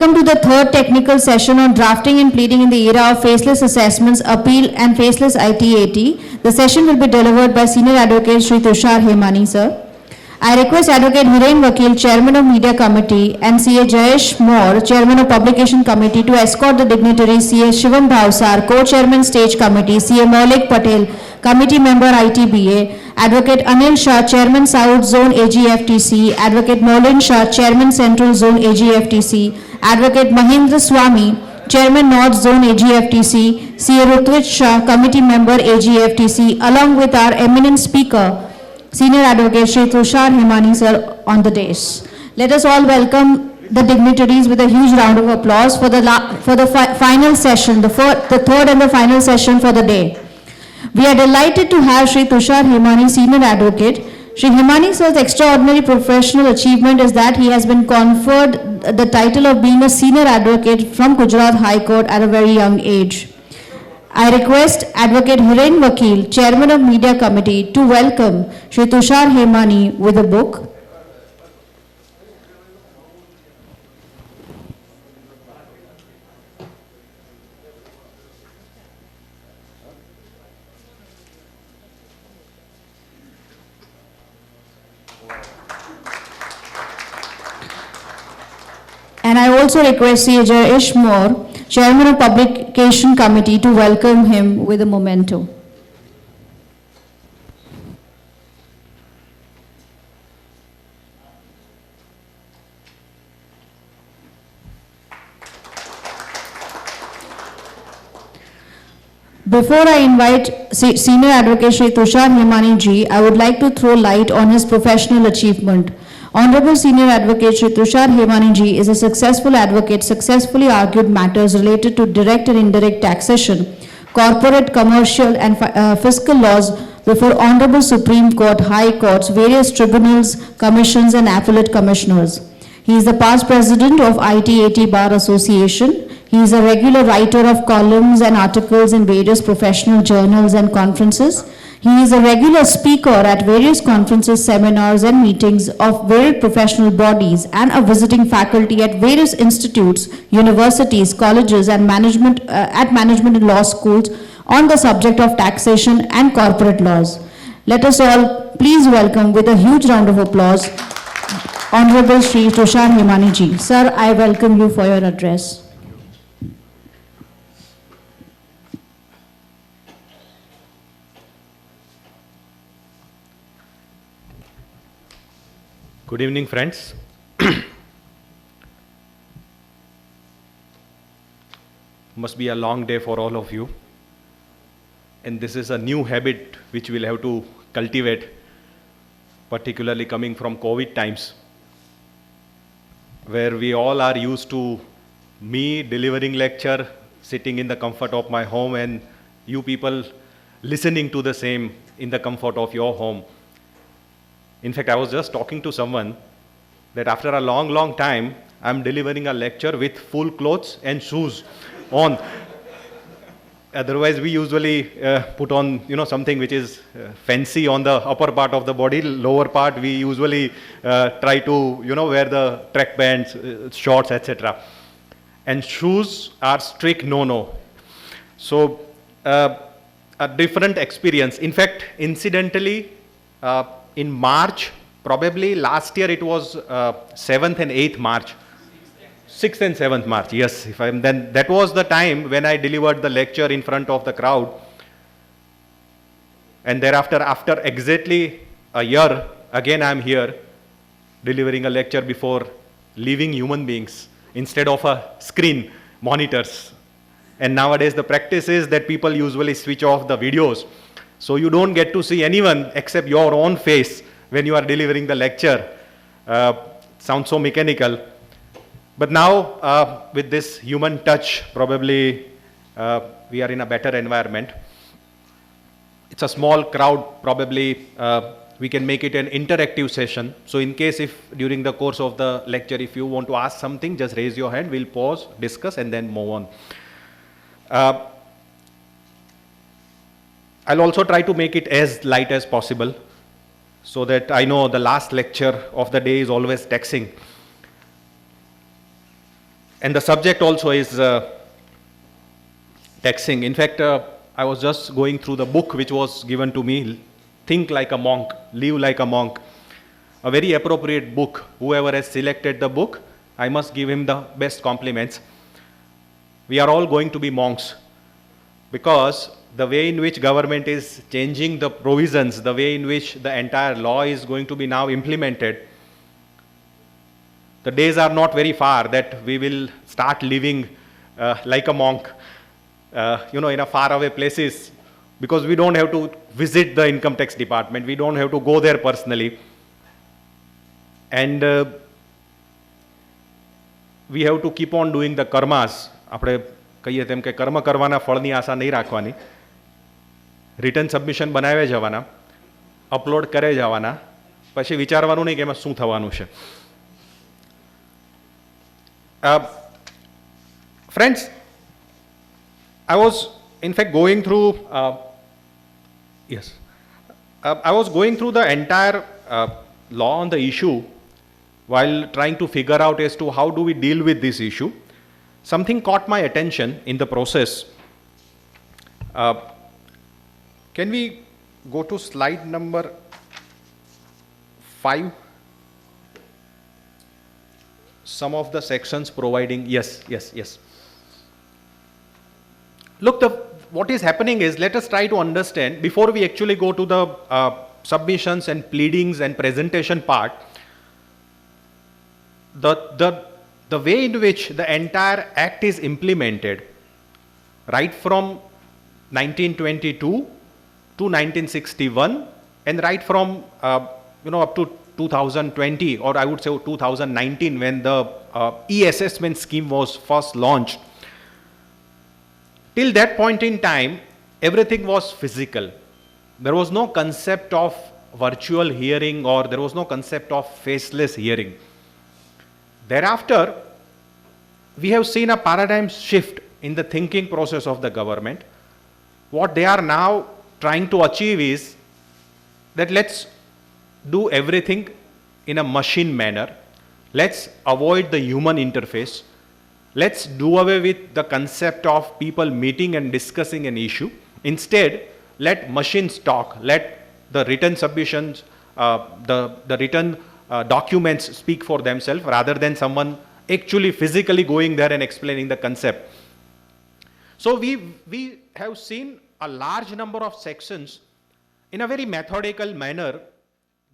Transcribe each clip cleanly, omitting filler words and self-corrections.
Welcome to the third technical session on drafting and pleading in the era of faceless assessments, appeal and faceless ITAT. The session will be delivered by Senior Advocate Shri Tushar Hemani, sir. I request Advocate Hiren Vakil, Chairman of Media Committee, and CA Jayesh Moore, Chairman of Publication Committee, to escort the dignitaries CA Shivam Bhavsar, Co-Chairman Stage Committee, CA Maulik Patel, Committee Member ITBA, Advocate Anil Shah, Chairman South Zone AGFTC, Advocate Maulin Shah, Chairman Central Zone AGFTC, Advocate Mahendra Swamy, Chairman North Zone AGFTC, CA Rutvik Shah, Committee Member AGFTC, along with our eminent speaker, Senior Advocate Shri Tushar Hemani, sir, on the dais. Let us all welcome the dignitaries with a huge round of applause for the final session, the third and the final session for the day. We are delighted to have Shri Tushar Hemani, Senior Advocate. Shri Hemani sir's extraordinary professional achievement is that he has been conferred the title of being a Senior Advocate from Gujarat High Court at a very young age. I request Advocate Hiren Vakil, Chairman of Media Committee, to welcome Shri Tushar Hemani with a book. And I also request CA Jayesh Moore, Chairman of Publication Committee, to welcome him with a memento. Before I invite Senior Advocate Shri Tushar Hemani ji, I would like to throw light on his professional achievement. Honorable Senior Advocate Shri Tushar Hemani ji is a successful advocate, successfully argued matters related to direct and indirect taxation, corporate, commercial and fiscal laws before Honorable Supreme Court, High Courts, various tribunals, commissions and appellate commissioners. He is the past president of ITAT Bar Association. He is a regular writer of columns and articles in various professional journals and conferences. He is a regular speaker at various conferences, seminars and meetings of various professional bodies and a visiting faculty at various institutes, universities, colleges and management and law schools on the subject of taxation and corporate laws. Let us all please welcome with a huge round of applause Honorable Shri Tushar Hemani ji. Sir, I welcome you for your address. Good evening, friends. Must be a long day for all of you. And this is a new habit which we'll have to cultivate, particularly coming from COVID times, where we all are used to me delivering lecture, sitting in the comfort of my home, and you people listening to the same in the comfort of your home. In fact, I was just talking to someone that after a long time, I'm delivering a lecture with full clothes and shoes on. Otherwise, we usually put on, something which is fancy on the upper part of the body. Lower part, we usually try to, wear the track pants, shorts, etc. And shoes are strict no-no. So, a different experience. In fact, incidentally, in March, probably last year it was 7th and 8th March. 6th and 7th March, yes. Then that was the time when I delivered the lecture in front of the crowd. And thereafter, after exactly a year, again I am here delivering a lecture before living human beings instead of a screen, monitors. And nowadays the practice is that people usually switch off the videos. So you don't get to see anyone except your own face when you are delivering the lecture. Sounds so mechanical. But now, with this human touch, probably we are in a better environment. It's a small crowd, probably we can make it an interactive session. So in case if during the course of the lecture, if you want to ask something, just raise your hand, we'll pause, discuss and then move on. I'll also try to make it as light as possible. so that I know the last lecture of the day is always taxing. And the subject also is taxing. In fact, I was just going through the book which was given to me, Think Like a Monk, Live Like a Monk. A very appropriate book. Whoever has selected the book, I must give him the best compliments. We are all going to be monks, because the way in which government is changing the provisions, the way in which the entire law is going to be now implemented, the days are not very far that we will start living like a monk, in a faraway places, because we don't have to visit the income tax department, we don't have to go there personally, and we have to keep on doing the karmas. આપણે કહીએ તેમ કે કર્મ કરવાના ફળની આશા નહીં રાખવાની, return submission બનાવે જવાના, અપલોડ કરે જવાના, પછી વિચારવાનું નહીં કે એમાં શું થવાનું છે. Friends, I was in fact going through, I was going through the entire law on the issue while trying to figure out as to how do we deal with this issue. Something caught my attention in the process. Can we go to slide number 5? Some of the sections providing, yes. Look, what is happening is, let us try to understand, before we actually go to the submissions and pleadings and presentation part, the way in which the entire act is implemented, right from 1922 to 1961, and right from up to 2020, or I would say 2019, when the e-assessment scheme was first launched. Till that point in time, everything was physical. There was no concept of virtual hearing, or there was no concept of faceless hearing. Thereafter, we have seen a paradigm shift in the thinking process of the government. What they are now trying to achieve is that let's do everything in a machine manner. Let's avoid the human interface. Let's do away with the concept of people meeting and discussing an issue. Instead, let machines talk. Let the written submissions, the written documents speak for themselves, rather than someone actually physically going there and explaining the concept. So we have seen a large number of sections in a very methodical manner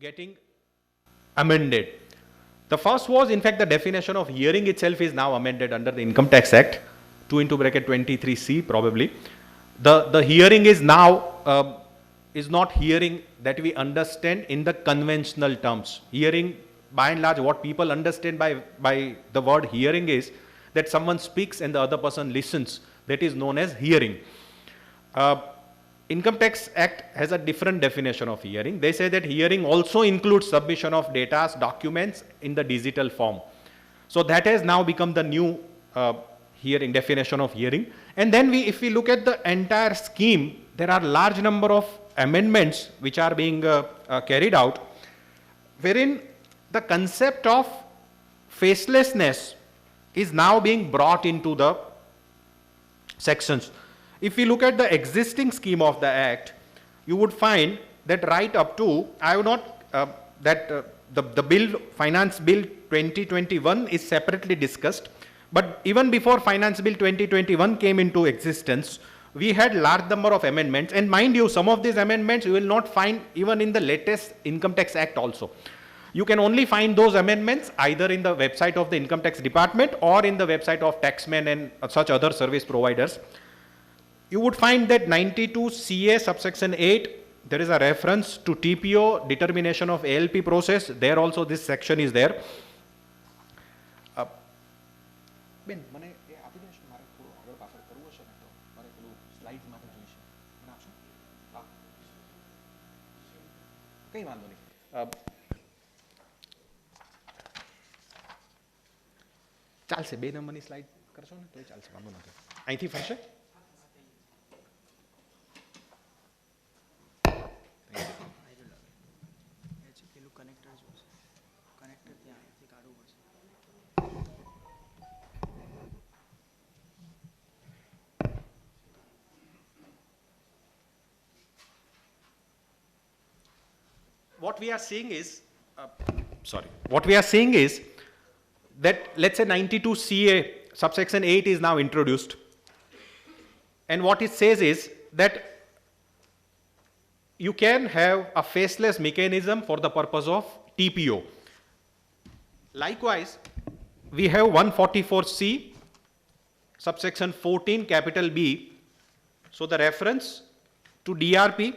getting amended. The first was, in fact, the definition of hearing itself is now amended under the Income Tax Act, 2(23C) probably. The hearing is now is not hearing that we understand in the conventional terms. Hearing, by and large, what people understand by the word hearing is that someone speaks and the other person listens. That is known as hearing. Income Tax Act has a different definition of hearing. They say that hearing also includes submission of data, documents in the digital form. So that has now become the new hearing definition of hearing. And then if we look at the entire scheme, there are large number of amendments which are being carried out, wherein the concept of facelessness is now being brought into the sections. If we look at the existing scheme of the Act, you would find that right up to, I have not, the bill, Finance Bill 2021 is separately discussed, but even before Finance Bill 2021 came into existence, we had large number of amendments, and mind you, some of these amendments you will not find even in the latest Income Tax Act also. You can only find those amendments either in the website of the Income Tax Department or in the website of Taxman and such other service providers. You would find that 92 CA subsection 8, there is a reference to TPO, determination of ALP process. There also this section is there. Ben, મને એ આપી દેશો, મારે થોડું આગળ પાછળ કરવું છે ને, તો મારે પેલું સ્લાઇડ માટે જોઈશે. મને આપશો? હા. કંઈ વાંધો નહીં. ચાલશે, 2 નંબરની સ્લાઇડ કરશો ને તોય ચાલશે, વાંધો નથી. અહીંથી ફરશે? what we are seeing is, what we are seeing is that let's say 92 CA subsection 8 is now introduced. And what it says is that you can have a faceless mechanism for the purpose of TPO. Likewise, we have 144C subsection 14 capital B. So the reference to DRP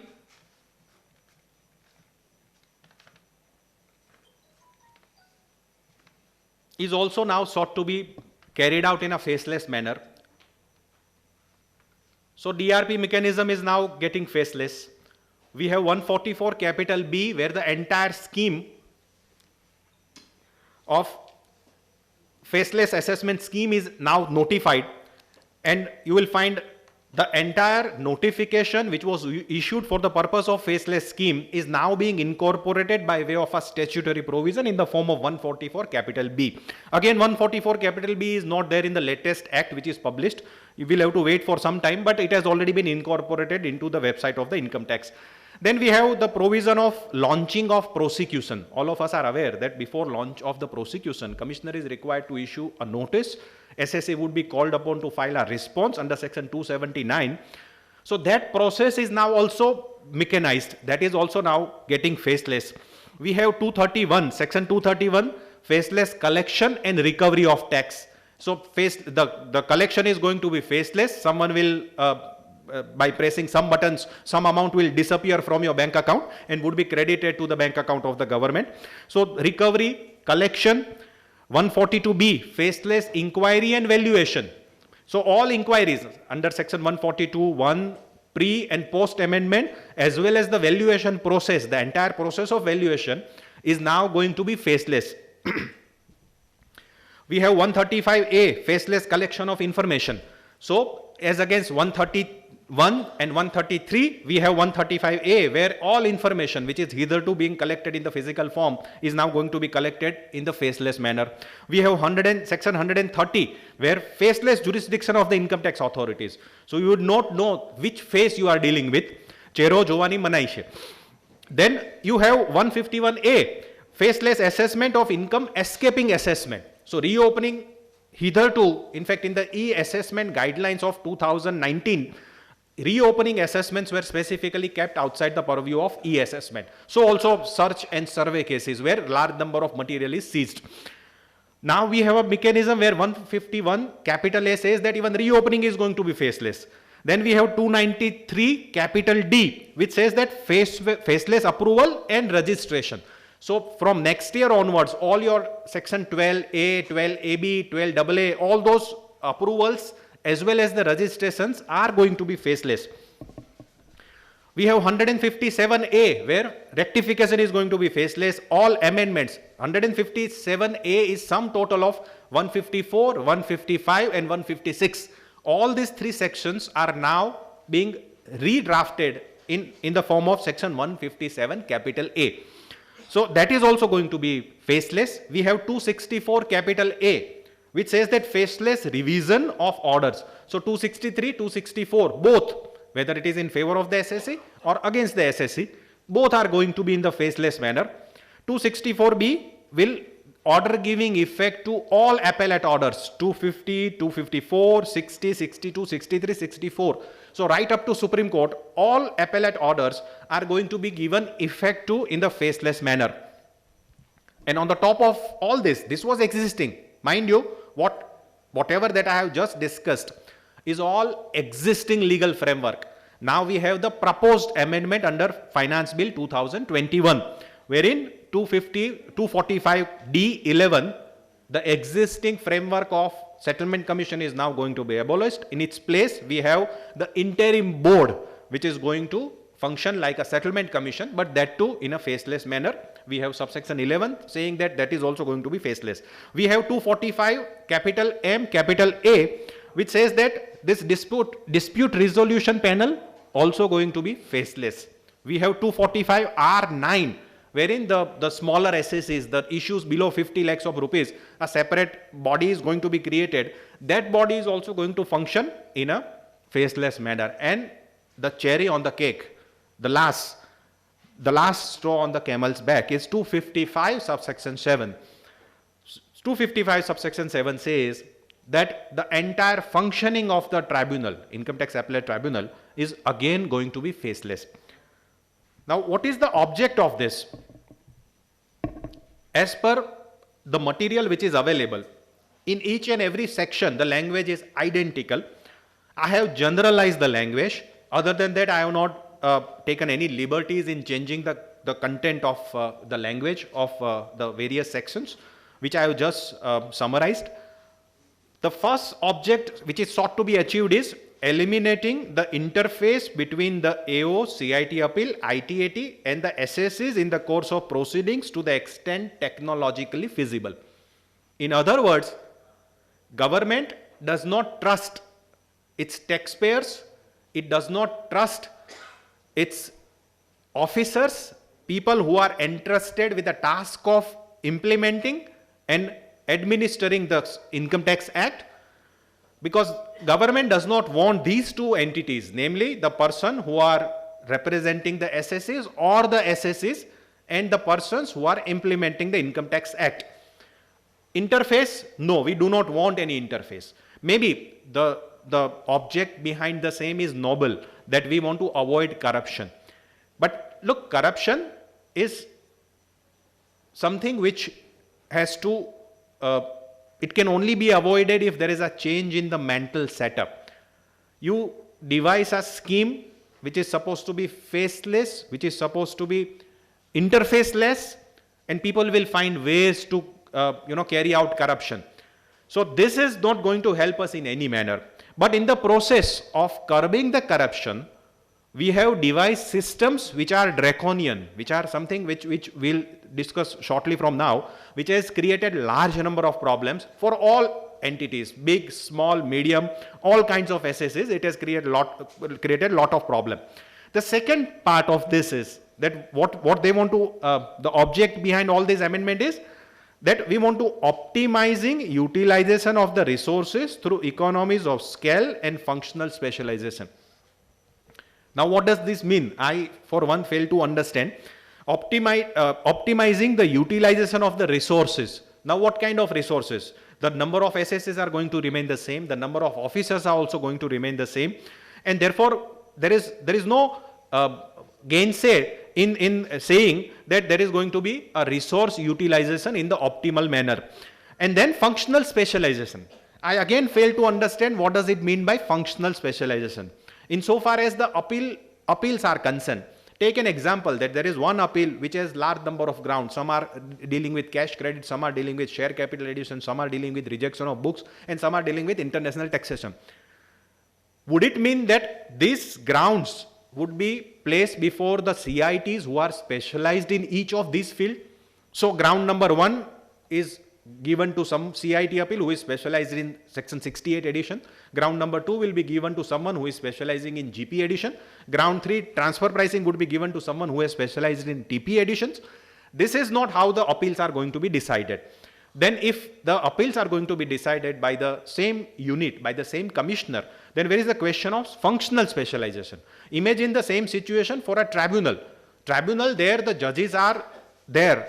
is also now sought to be carried out in a faceless manner. So DRP mechanism is now getting faceless. We have 144 capital B where the entire scheme of faceless assessment scheme is now notified, and you will find the entire notification which was issued for the purpose of faceless scheme is now being incorporated by way of a statutory provision in the form of 144 capital B. Again, 144 capital B is not there in the latest act which is published. You will have to wait for some time, but it has already been incorporated into the website of the income tax. Then we have the provision of launching of prosecution. All of us are aware that before launch of the prosecution, Commissioner is required to issue a notice. SSA would be called upon to file a response under section 279. So that process is now also mechanized. That is also now getting faceless. We have 231, section 231, faceless collection and recovery of tax. So the collection is going to be faceless. Someone will by pressing some buttons, some amount will disappear from your bank account and would be credited to the bank account of the government. So recovery, collection, 142B, faceless inquiry and valuation. So all inquiries under section 142(1), pre and post amendment, as well as the valuation process, the entire process of valuation is now going to be faceless. We have 135A, faceless collection of information. So as against 131 and 133, we have 135A, where all information which is hitherto being collected in the physical form is now going to be collected in the faceless manner. We have section 130, where faceless jurisdiction of the income tax authorities. So you would not know which face you are dealing with. Chero jovani manai છે. Then you have 151A, faceless assessment of income escaping assessment. So reopening hitherto, in fact, in the e-assessment guidelines of 2019, reopening assessments were specifically kept outside the purview of e-assessment. So also search and survey cases where large number of material is seized. Now we have a mechanism where 151 capital A says that even reopening is going to be faceless. Then we have 293 capital D, which says that faceless approval and registration. So from next year onwards, all your section 12A, 12AB, 12AA, all those approvals as well as the registrations are going to be faceless. We have 157A, where rectification is going to be faceless. All amendments, 157A is sum total of 154, 155 and 156. All these three sections are now being redrafted in the form of section 157 capital A. So that is also going to be faceless. We have 264 capital A, which says that faceless revision of orders. So 263, 264, both, whether it is in favor of the SSC or against the SSC, both are going to be in the faceless manner. 264B will order giving effect to all appellate orders, 250, 254, 60, 62, 63, 64. So right up to Supreme Court, all appellate orders are going to be given effect to in the faceless manner. And on the top of all this, this was existing. Mind you, whatever that I have just discussed is all existing legal framework. Now we have the proposed amendment under Finance Bill 2021, wherein 245D11, the existing framework of Settlement Commission is now going to be abolished. In its place, we have the interim board, which is going to function like a settlement commission, but that too in a faceless manner. We have subsection 11 saying that that is also going to be faceless. We have 245 capital M capital A, which says that this dispute resolution panel also going to be faceless. We have 245 R9, wherein the smaller SSCs, the issues below 50 lakhs of rupees, a separate body is going to be created. That body is also going to function in a faceless manner. And the cherry on the cake, the last, the last straw on the camel's back is 255 subsection 7. 255 subsection 7 says that the entire functioning of the tribunal, income tax appellate tribunal, is again going to be faceless. Now, what is the object of this? As per the material which is available, in each and every section, the language is identical. I have generalized the language. Other than that, I have not taken any liberties in changing the content of the language of the various sections, which I have just summarized. The first object which is sought to be achieved is eliminating the interface between the AO, CIT appeal, ITAT and the SSCs in the course of proceedings to the extent technologically feasible. In other words, government does not trust its taxpayers, it does not trust its officers, people who are entrusted with the task of implementing and administering the Income Tax Act, because government does not want these two entities, namely the person who are representing the SSCs or the SSCs and the persons who are implementing the Income Tax Act. Interface, no, we do not want any interface. Maybe the object behind the same is noble, that we want to avoid corruption. But look, corruption is something which has to, it can only be avoided if there is a change in the mental setup. You devise a scheme which is supposed to be faceless, which is supposed to be interfaceless, and people will find ways to carry out corruption. So this is not going to help us in any manner. But in the process of curbing the corruption, we have devised systems which are draconian, which are something which we'll discuss shortly from now, which has created large number of problems for all entities, big, small, medium, all kinds of SSCs. It has created lot of problem. The second part of this is that what they want to, the object behind all this amendment is that we want to optimizing utilization of the resources through economies of scale and functional specialization. Now, what does this mean? I, for one, fail to understand. Optimizing the utilization of the resources. Now, what kind of resources? The number of SSCs are going to remain the same. The number of officers are also going to remain the same. And therefore, there is no gainsay in saying that there is going to be a resource utilization in the optimal manner. And then functional specialization. I again fail to understand what does it mean by functional specialization. Insofar as the appeals are concerned, take an example that there is one appeal which has large number of grounds. Some are dealing with cash credit, some are dealing with share capital addition, some are dealing with rejection of books, and some are dealing with international taxation. Would it mean that these grounds would be placed before the CITs who are specialized in each of these fields? So ground number 1 is given to some CIT appeal who is specialized in section 68 edition. Ground number 2 will be given to someone who is specializing in GP edition. Ground 3, transfer pricing, would be given to someone who is specialized in TP editions. This is not how the appeals are going to be decided. Then if the appeals are going to be decided by the same unit, by the same commissioner, then where is the question of functional specialization? Imagine the same situation for a tribunal. Tribunal, there the judges are there.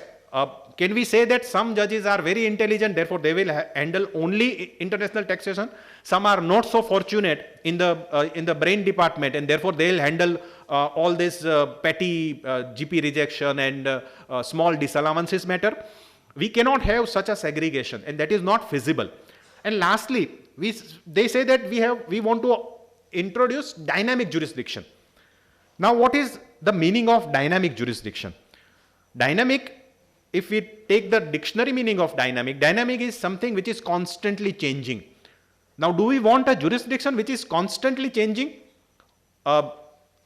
Can we say that some judges are very intelligent, therefore they will handle only international taxation? Some are not so fortunate in the brain department, and therefore they will handle all this petty GP rejection and small disallowances matter. We cannot have such a segregation, and that is not feasible. And lastly, they say that we want to introduce dynamic jurisdiction. Now, what is the meaning of dynamic jurisdiction? Dynamic, if we take the dictionary meaning of dynamic, dynamic is something which is constantly changing. Now, do we want a jurisdiction which is constantly changing?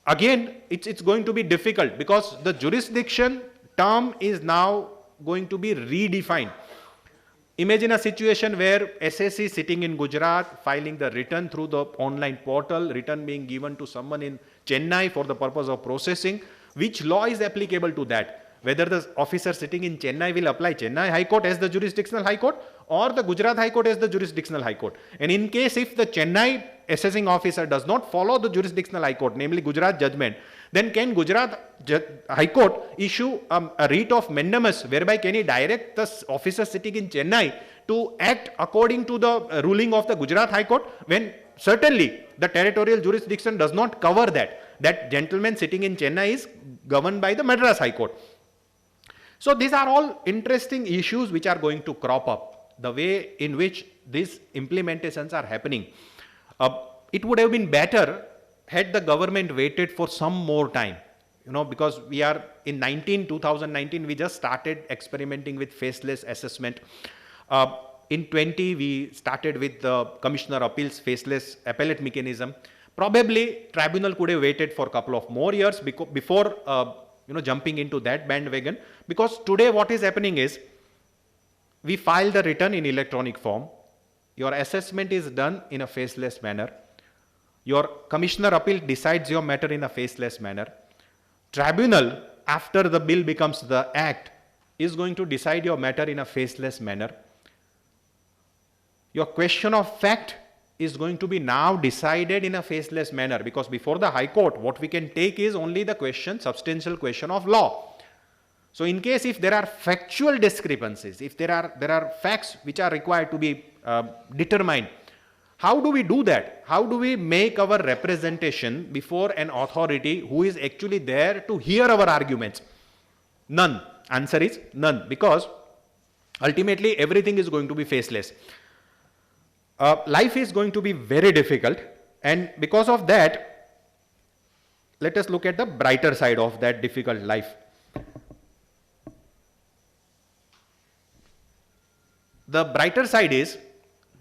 Again, it's going to be difficult, because the jurisdiction term is now going to be redefined. Imagine a situation where SSC sitting in Gujarat filing the return through the online portal, return being given to someone in Chennai for the purpose of processing. Which law is applicable to that? Whether the officer sitting in Chennai will apply Chennai High Court as the jurisdictional High Court, or the Gujarat High Court as the jurisdictional High Court. And in case if the Chennai assessing officer does not follow the jurisdictional High Court, namely Gujarat judgment, then can Gujarat High Court issue a writ of mandamus whereby can he direct the officers sitting in Chennai to act according to the ruling of the Gujarat High Court, when certainly the territorial jurisdiction does not cover that. That gentleman sitting in Chennai is governed by the Madras High Court. So these are all interesting issues which are going to crop up, the way in which these implementations are happening. It would have been better had the government waited for some more time, because we are in 2019, we just started experimenting with faceless assessment. In 20, we started with the Commissioner Appeals faceless appellate mechanism. Probably tribunal could have waited for a couple of more years before jumping into that bandwagon, because today what is happening is we file the return in electronic form, your assessment is done in a faceless manner, your Commissioner Appeal decides your matter in a faceless manner, tribunal, after the bill becomes the act, is going to decide your matter in a faceless manner. Your question of fact is going to be now decided in a faceless manner, because before the High Court, what we can take is only the question, substantial question of law. So in case if there are factual discrepancies, if there are facts which are required to be determined, how do we do that? How do we make our representation before an authority who is actually there to hear our arguments? None. Answer is none, because ultimately everything is going to be faceless. Life is going to be very difficult, and because of that, let us look at the brighter side of that difficult life. The brighter side is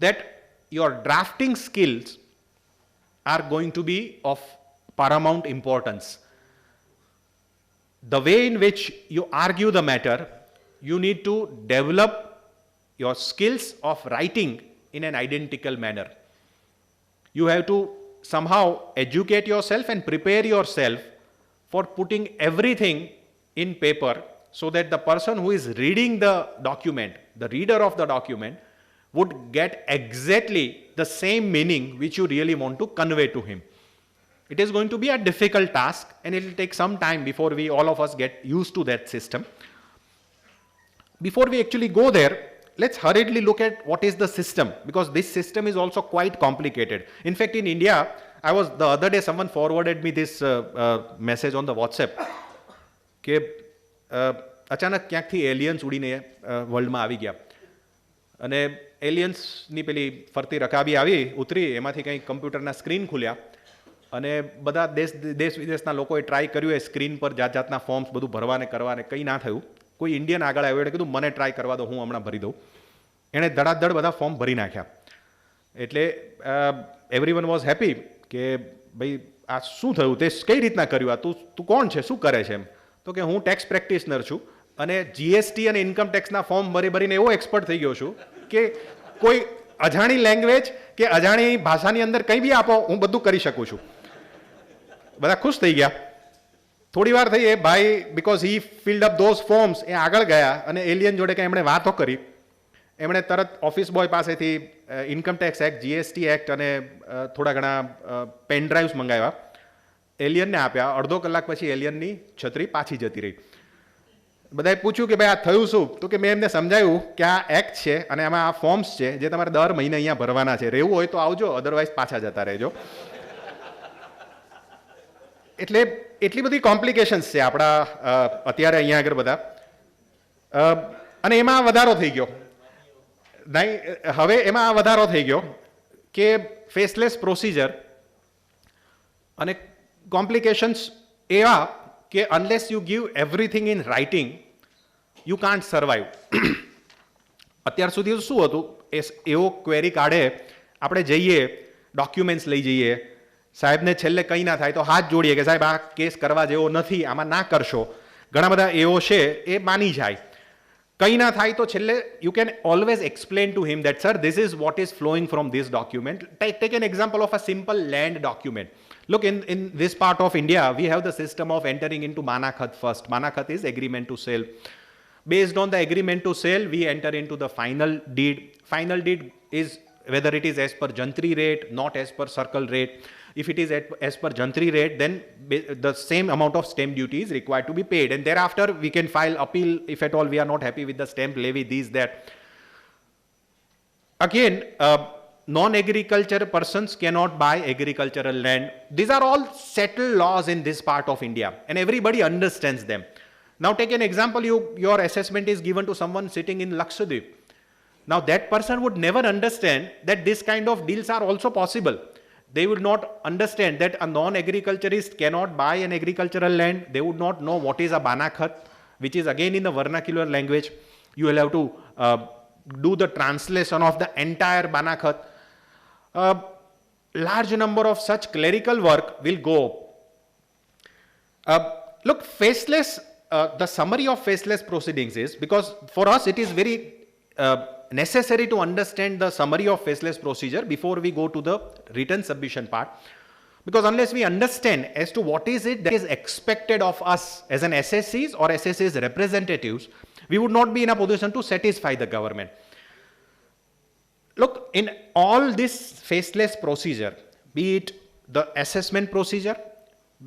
that your drafting skills are going to be of paramount importance. The way in which you argue the matter, you need to develop your skills of writing in an identical manner. You have to somehow educate yourself and prepare yourself for putting everything in paper, so that the person who is reading the document, the reader of the document, would get exactly the same meaning which you really want to convey to him. It is going to be a difficult task, and it will take some time before all of us get used to that system. Before we actually go there, let's hurriedly look at what is the system, because this system is also quite complicated. In fact, in India, the other day someone forwarded me this message on the WhatsApp કે અચાનક ક્યાંકથી aliens ઉડીને વર્લ્ડમાં આવી ગયા, અને એલિયન્સની પેલી ફરતી રકાબી આવી ઉતરી, એમાંથી કંઈ કમ્પ્યુટરના સ્ક્રીન ખુલ્યા, અને બધા દેશ વિદેશના લોકોએ ટ્રાય કર્યું એ સ્ક્રીન પર જાત જાતના ફોર્મ્સ બધું ભરવાને કરવાને, કંઈ ના થયું. કોઈ ઇન્ડિયન આગળ આવ્યો, એટલે કીધું મને ટ્રાય કરવા દો, હું હમણાં ભરી દઉં. એણે ધડાધડ બધા ફોર્મ ભરી નાખ્યા. એટલે એવરીવન વોઝ હેપી કે ભાઈ આ શું થયું, તે કઈ રીતના કર્યું, આ તું કોણ છે, શું કરે છે એમ. તો કે હું ટેક્સ પ્રેક્ટિશનર છું, અને જીએસટી અને ઇન્કમ ટેક્સના ફોર્મ ભરીને એવો એક્સપર્ટ થઈ ગયો છું કે કોઈ અજાણી લેંગ્વેજ કે અજાણી ભાષાની અંદર કંઈ બી આપો, હું બધું કરી શકું છું. બધા ખુશ થઈ ગયા. થોડી વાર થઈ એ ભાઈ, because he filled up those forms, એ આગળ ગયા અને એલિયન જોડે કંઈ એમણે વાતો કરી. એમણે તરત ઓફિસ બોય પાસેથી income tax act, GST act અને થોડા ઘણા પેન ડ્રાઈવ્સ મંગાવ્યા, એલિયનને આપ્યા. અડધો કલાક પછી એલિયનની છત્રી પાછી જતી રહી. બધાએ પૂછ્યું કે ભાઈ આ થયું શું? તો કે મેં એમને સમજાવ્યું કે આ એક્ટ છે અને આમાં આ ફોર્મ્સ છે જે તમારે દર મહિને અહીંયા ભરવાના છે, રહેવું હોય તો આવજો, અધરવાઇઝ પાછા જતા રહેજો. એટલે એટલી બધી કોમ્પ્લિકેશન્સ છે આપણા અત્યારે અહીંયા આગળ બધા, અને એમાં વધારો થઈ ગયો. નહીં, હવે એમાં આ વધારો થઈ ગયો કે ફેસલેસ પ્રોસિજર અને કોમ્પ્લિકેશન્સ એવા કે unless you give everything in writing, you can't survive. અત્યાર સુધી શું હતું, એવો ક્વેરી કાઢે, આપણે જઈએ, ડોક્યુમેન્ટ્સ લઈ જઈએ, સાહેબને છેલ્લે કંઈ ના થાય તો હાથ જોડીએ કે સાહેબ આ કેસ કરવા જેવો નથી, આમાં ના કરશો. ઘણા બધા એવો છે એ માની જાય. કંઈ ના થાય તો છેલ્લે you can always explain to him that sir this is what is flowing from this document. Take an example of a simple land document. Look, in this part of India, we have the system of entering into Manakhat first. Manakhat is agreement to sell. Based on the agreement to sell, we enter into the final deed. Final deed is whether it is as per Jantri rate, not as per circle rate. If it is as per Jantri rate, then the same amount of stamp duty is required to be paid. And thereafter, we can file appeal if at all we are not happy with the stamp levy, these, that. Again, non-agriculture persons cannot buy agricultural land. These are all settled laws in this part of India, and everybody understands them. Now take an example, your assessment is given to someone sitting in Lakshadweep. Now that person would never understand that this kind of deals are also possible. They would not understand that a non-agriculturist cannot buy an agricultural land. They would not know what is a banakhat, which is again in the vernacular language. You will have to do the translation of the entire banakhat. Large number of such clerical work will go. Look, faceless, the summary of faceless proceedings is, because for us it is very necessary to understand the summary of faceless procedure before we go to the written submission part, because unless we understand as to what is it that is expected of us as an SSCs or SSCs representatives, we would not be in a position to satisfy the government. Look, in all this faceless procedure, be it the assessment procedure,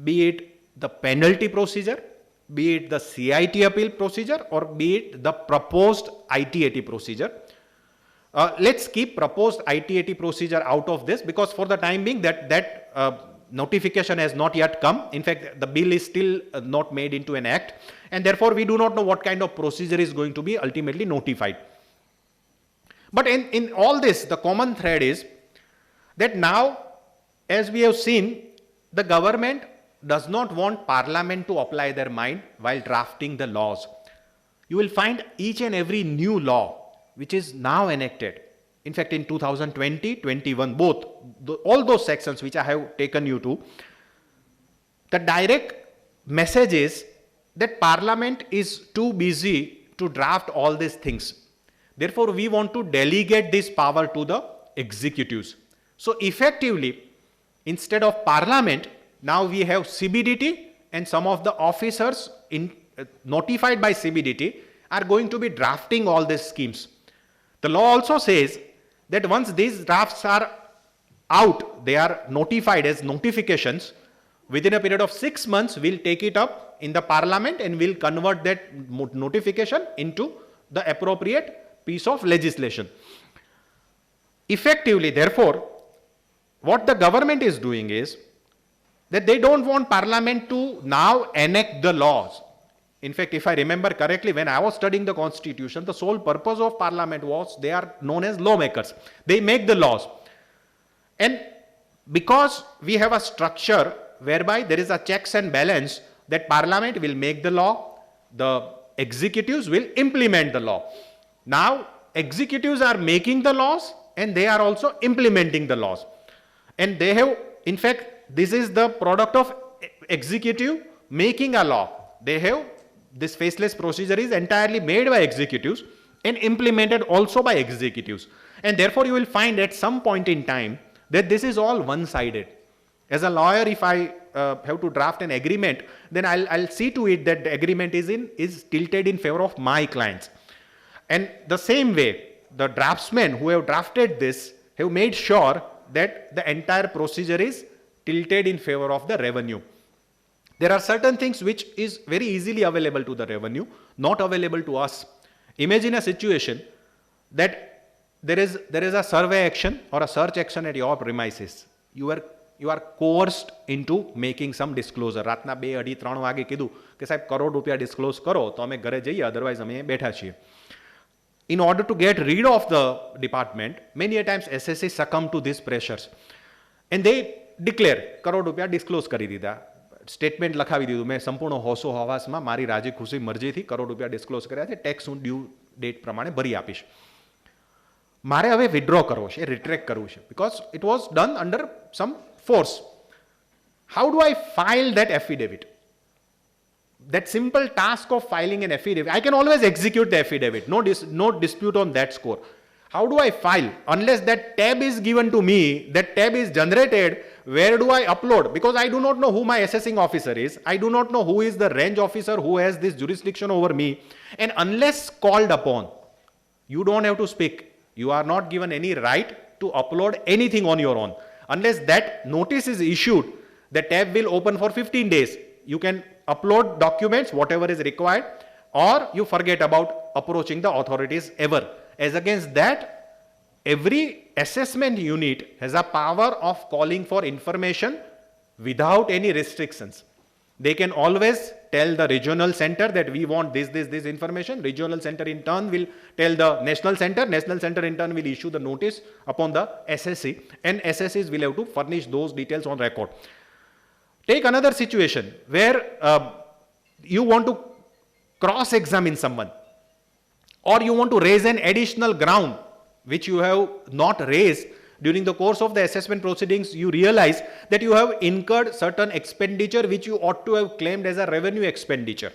be it the penalty procedure, be it the CIT appeal procedure, or be it the proposed ITAT procedure. Let's keep proposed ITAT procedure out of this, because for the time being that notification has not yet come. In fact, the bill is still not made into an act, and therefore we do not know what kind of procedure is going to be ultimately notified. But in all this, the common thread is that now, as we have seen, the government does not want Parliament to apply their mind while drafting the laws. You will find each and every new law which is now enacted. In fact, in 2020, 21, both, all those sections which I have taken you to, the direct message is that Parliament is too busy to draft all these things. Therefore, we want to delegate this power to the executives. So effectively, instead of Parliament, now we have CBDT, and some of the officers notified by CBDT are going to be drafting all these schemes. The law also says that once these drafts are out, they are notified as notifications, within a period of 6 months, we'll take it up in the Parliament and we'll convert that notification into the appropriate piece of legislation. Effectively, therefore, what the government is doing is that they don't want Parliament to now enact the laws. In fact, if I remember correctly, when I was studying the Constitution, the sole purpose of Parliament was they are known as lawmakers. They make the laws. And because we have a structure whereby there is a checks and balance, that Parliament will make the law, the executives will implement the law. Now, executives are making the laws and they are also implementing the laws. And they have, in fact, this is the product of executive making a law. They have, this faceless procedure is entirely made by executives and implemented also by executives. And therefore, you will find at some point in time that this is all one-sided. As a lawyer, if I have to draft an agreement, then I'll see to it that the agreement is tilted in favor of my clients. And the same way, the draftsmen who have drafted this have made sure that the entire procedure is tilted in favor of the revenue. There are certain things which is very easily available to the revenue, not available to us. Imagine a situation that there is a survey action or a search action at your premises. You are coerced into making some disclosure. રાતના 2, 2:30, 3 વાગે કીધું કે સાહેબ કરોડ રૂપિયા disclose કરો તો અમે ઘરે જઈએ, અધરવાઇઝ અમે બેઠા છીએ. In order to get rid of the department, many a times SSC succumb to these pressures. And they declare, crore રૂપિયા ડિસ્ક્લોઝ કરી દીધા. સ્ટેટમેન્ટ લખાવી દીધું, મેં સંપૂર્ણ હોશો હવાસમાં મારી રાજી ખુશી મરજીથી કરોડ રૂપિયા ડિસ્ક્લોઝ કર્યા છે, ટેક્સ હું ડ્યુ ડેટ પ્રમાણે ભરી આપીશ. મારે હવે વિથડ્રો કરવો છે, રિટ્રેક્ટ કરવું છે, because it was done under some force. How do I file that affidavit? That simple task of filing an affidavit, I can always execute the affidavit, no dispute on that score. How do I file? Unless that tab is given to me, that tab is generated, where do I upload? Because I do not know who my assessing officer is. I do not know who is the range officer who has this jurisdiction over me. And unless called upon, you don't have to speak. You are not given any right to upload anything on your own. Unless that notice is issued, the tab will open for 15 days. You can upload documents, whatever is required, or you forget about approaching the authorities ever. As against that, every assessment unit has a power of calling for information without any restrictions. They can always tell the regional center that we want this information. Regional center in turn will tell the national center in turn will issue the notice upon the SSC, and SSCs will have to furnish those details on record. Take another situation where you want to cross-examine someone, or you want to raise an additional ground which you have not raised during the course of the assessment proceedings. You realize that you have incurred certain expenditure which you ought to have claimed as a revenue expenditure.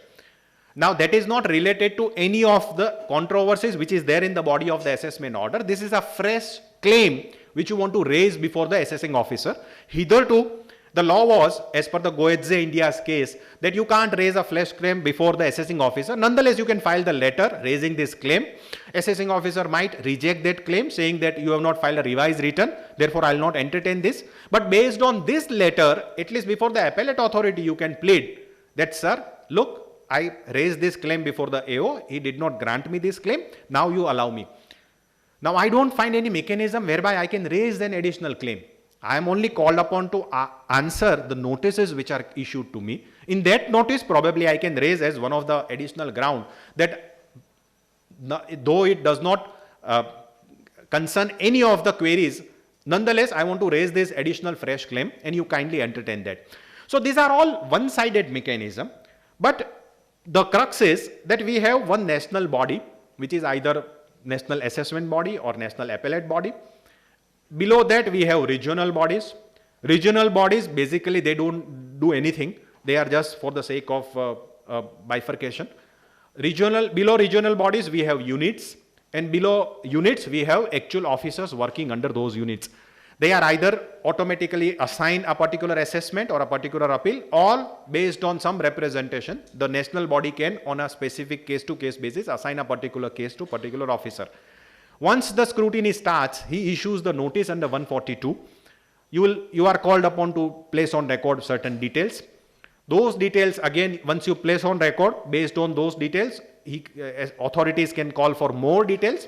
Now that is not related to any of the controversies which is there in the body of the assessment order. This is a fresh claim which you want to raise before the assessing officer. Hitherto, the law was, as per the Goetze India's case, that you can't raise a fresh claim before the assessing officer. Nonetheless, you can file the letter raising this claim. Assessing officer might reject that claim, saying that you have not filed a revised return, therefore I will not entertain this. But based on this letter, at least before the appellate authority, you can plead that, sir, look, I raised this claim before the AO, he did not grant me this claim, now you allow me. Now I don't find any mechanism whereby I can raise an additional claim. I am only called upon to answer the notices which are issued to me. In that notice, probably I can raise as one of the additional ground that though it does not concern any of the queries, nonetheless, I want to raise this additional fresh claim, and you kindly entertain that. So these are all one-sided mechanism, but the crux is that we have one national body, which is either National Assessment Body or National Appellate Body. Below that, we have regional bodies. Regional bodies, basically, they don't do anything. They are just for the sake of bifurcation. Below regional bodies, we have units. And below units, we have actual officers working under those units. They are either automatically assigned a particular assessment or a particular appeal, or based on some representation, the national body can, on a specific case-to-case basis, assign a particular case to particular officer. Once the scrutiny starts, he issues the notice under 142. You are called upon to place on record certain details. Those details, again, once you place on record, based on those details, authorities can call for more details.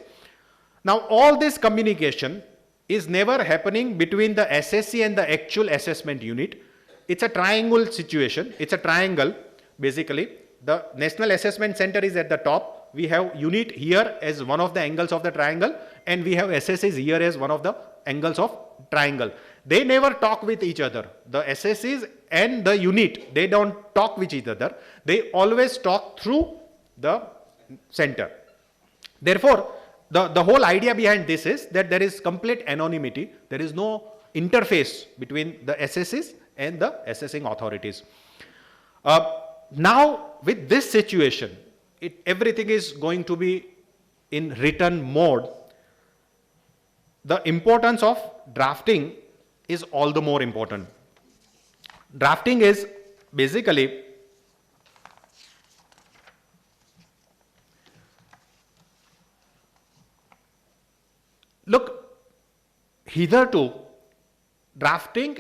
Now, all this communication is never happening between the SSC and the actual assessment unit. It's a triangle situation. It's a triangle, basically. The National Assessment Center is at the top. We have unit here as one of the angles of the triangle, and we have SSCs here as one of the angles of triangle. They never talk with each other. The SSCs and the unit, they don't talk with each other. They always talk through the center. Therefore, the whole idea behind this is that there is complete anonymity. There is no interface between the SSCs and the assessing authorities. Now, with this situation, everything is going to be in written mode. The importance of drafting is all the more important. Drafting is basically look, hitherto, drafting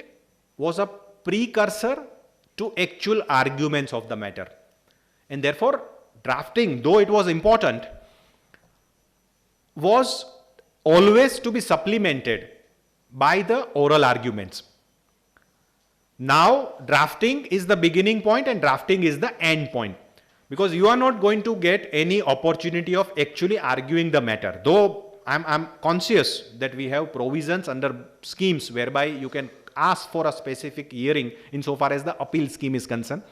was a precursor to actual arguments of the matter. And therefore, drafting, though it was important, was always to be supplemented by the oral arguments. Now, drafting is the beginning point and drafting is the end point, because you are not going to get any opportunity of actually arguing the matter. Though I'm conscious that we have provisions under schemes whereby you can ask for a specific hearing insofar as the appeal scheme is concerned.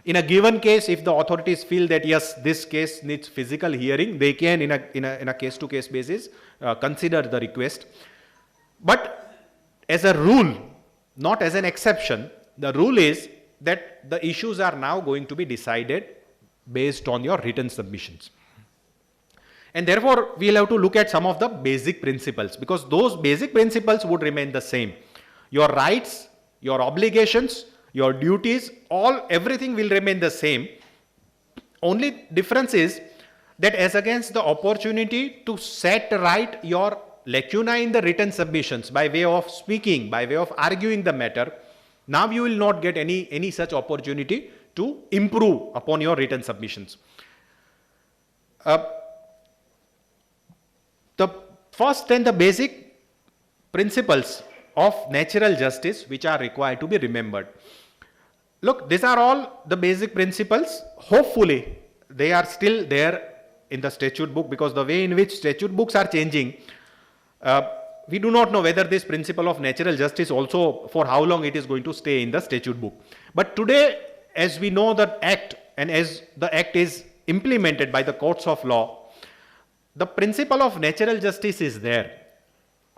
In a given case, if the authorities feel that yes, this case needs physical hearing, they can, in a case-to-case basis, consider the request. But as a rule, not as an exception, the rule is that the issues are now going to be decided based on your written submissions. And therefore, we'll have to look at some of the basic principles, because those basic principles would remain the same. Your rights, your obligations, your duties, everything will remain the same. Only difference is that as against the opportunity to set right your lacuna in the written submissions by way of speaking, by way of arguing the matter, now you will not get any such opportunity to improve upon your written submissions. The first and the basic principles of natural justice which are required to be remembered. Look, these are all the basic principles. Hopefully, they are still there in the statute book, because the way in which statute books are changing, we do not know whether this principle of natural justice also, for how long it is going to stay in the statute book. But today, as we know the act, and as the act is implemented by the courts of law, the principle of natural justice is there.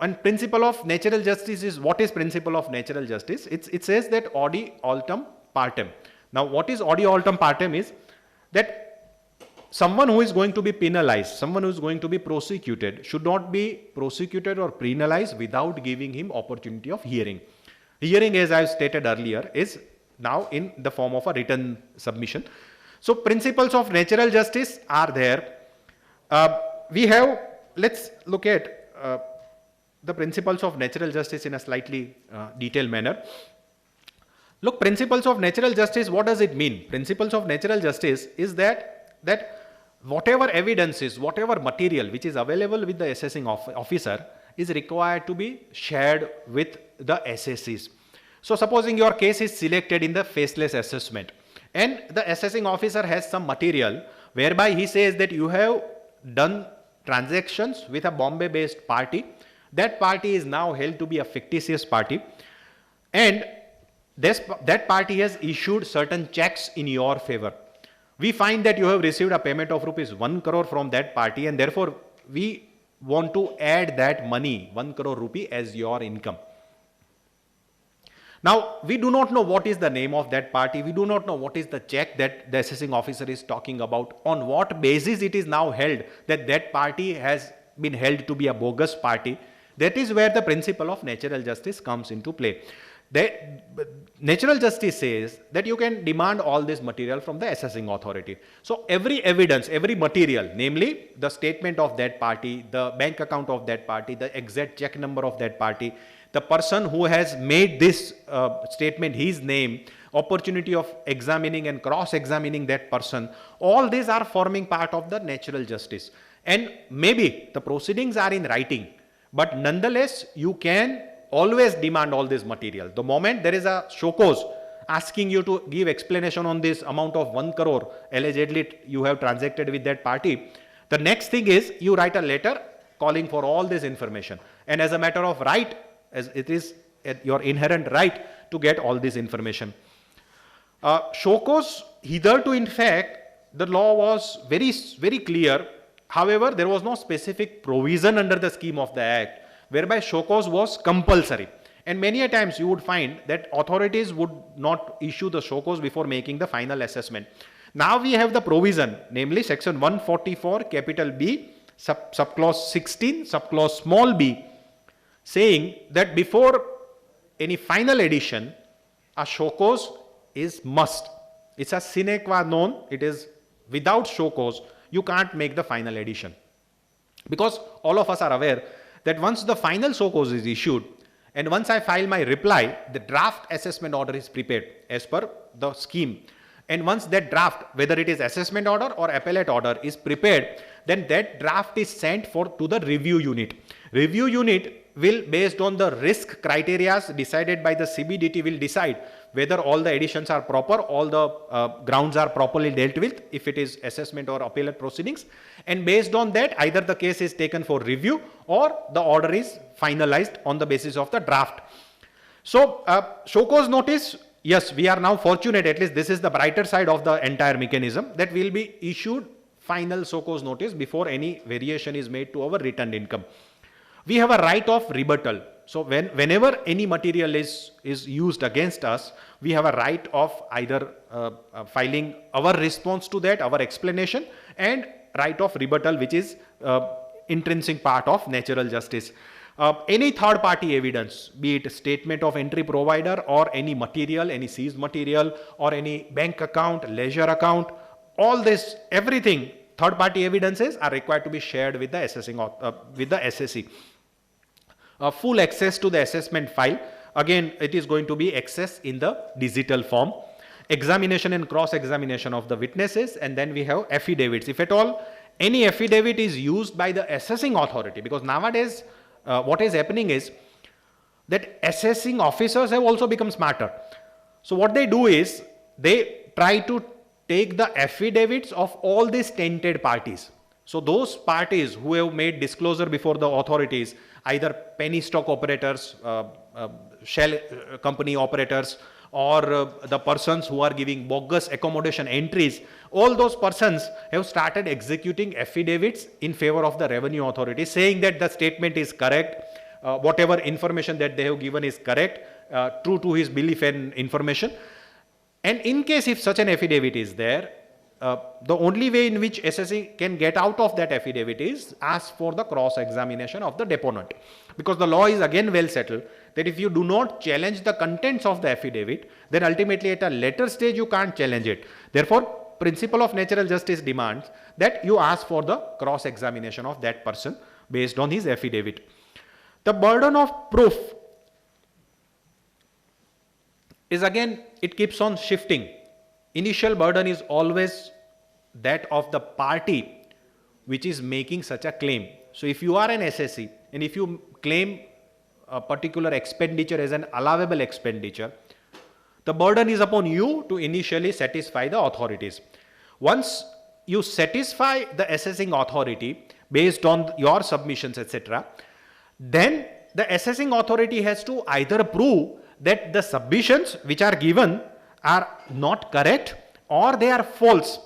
And principle of natural justice is, what is principle of natural justice? It says that odi altum partem. Now, what is odi altum partem is that someone who is going to be penalized, someone who is going to be prosecuted, should not be prosecuted or penalized without giving him opportunity of hearing. Hearing, as I stated earlier, is now in the form of a written submission. So, principles of natural justice are there. We have, let's look at the principles of natural justice in a slightly detailed manner. Look, principles of natural justice, what does it mean? Principles of natural justice is that whatever evidences, whatever material which is available with the assessing officer is required to be shared with the assessees. So, supposing your case is selected in the faceless assessment, and the assessing officer has some material whereby he says that you have done transactions with a Bombay based party, that party is now held to be a fictitious party, and that party has issued certain checks in your favor. We find that you have received a payment of rupees 1 crore from that party, and therefore we want to add that money, 1 crore rupee, as your income. Now, we do not know what is the name of that party. We do not know what is the check that the assessing officer is talking about. On what basis it is now held that that party has been held to be a bogus party. That is where the principle of natural justice comes into play. Natural justice says that you can demand all this material from the assessing authority. So, every evidence, every material, namely the statement of that party, the bank account of that party, the exact check number of that party, the person who has made this statement, his name, opportunity of examining and cross-examining that person, all these are forming part of the natural justice. And maybe the proceedings are in writing, but nonetheless, you can always demand all this material. The moment there is a show cause asking you to give explanation on this amount of 1 crore allegedly you have transacted with that party, the next thing is you write a letter calling for all this information. And as a matter of right, as it is your inherent right to get all this information. Show cause, hitherto in fact, the law was very, very clear. However, there was no specific provision under the scheme of the act whereby show cause was compulsory. And many a times you would find that authorities would not issue the show cause before making the final assessment. Now we have the provision, namely section 144 capital B, subclause 16, subclause small b, saying that before any final edition, a show cause is must. It's a sine qua non. It is without show cause, you can't make the final edition. Because all of us are aware that once the final show cause is issued, and once I file my reply, the draft assessment order is prepared as per the scheme. And once that draft, whether it is assessment order or appellate order, is prepared, then that draft is sent to the review unit. Review unit will, based on the risk criteria decided by the CBDT, will decide whether all the additions are proper, all the grounds are properly dealt with, if it is assessment or appellate proceedings. And based on that, either the case is taken for review or the order is finalized on the basis of the draft. So, show cause notice, yes, we are now fortunate, at least this is the brighter side of the entire mechanism, that will be issued final show cause notice before any variation is made to our returned income. We have a right of rebuttal. So, whenever any material is used against us, we have a right of either filing our response to that, our explanation, and right of rebuttal, which is intrinsic part of natural justice. Any third party evidence, be it statement of entry provider or any material, any seized material or any bank account, leisure account, all this, everything, third party evidences are required to be shared with the assessing, with the SSE. full access to the assessment file. Again, it is going to be accessed in the digital form. Examination and cross-examination of the witnesses, and then we have affidavits. If at all any affidavit is used by the assessing authority, because nowadays what is happening is that assessing officers have also become smarter. So what they do is they try to take the affidavits of all these tainted parties. So those parties who have made disclosure before the authorities, either penny stock operators, shell company operators, or the persons who are giving bogus accommodation entries, all those persons have started executing affidavits in favor of the revenue authority, saying that the statement is correct, whatever information that they have given is correct, true to his belief and information. And in case if such an affidavit is there, the only way in which SSE can get out of that affidavit is ask for the cross-examination of the deponent. Because the law is again well settled that if you do not challenge the contents of the affidavit, then ultimately at a later stage you can't challenge it. Therefore, principle of natural justice demands that you ask for the cross-examination of that person based on his affidavit. The burden of proof is again, it keeps on shifting. Initial burden is always that of the party which is making such a claim. So if you are an SSE and if you claim a particular expenditure as an allowable expenditure, the burden is upon you to initially satisfy the authorities. Once you satisfy the assessing authority based on your submissions, etc., then the assessing authority has to either prove that the submissions which are given are not correct or they are false.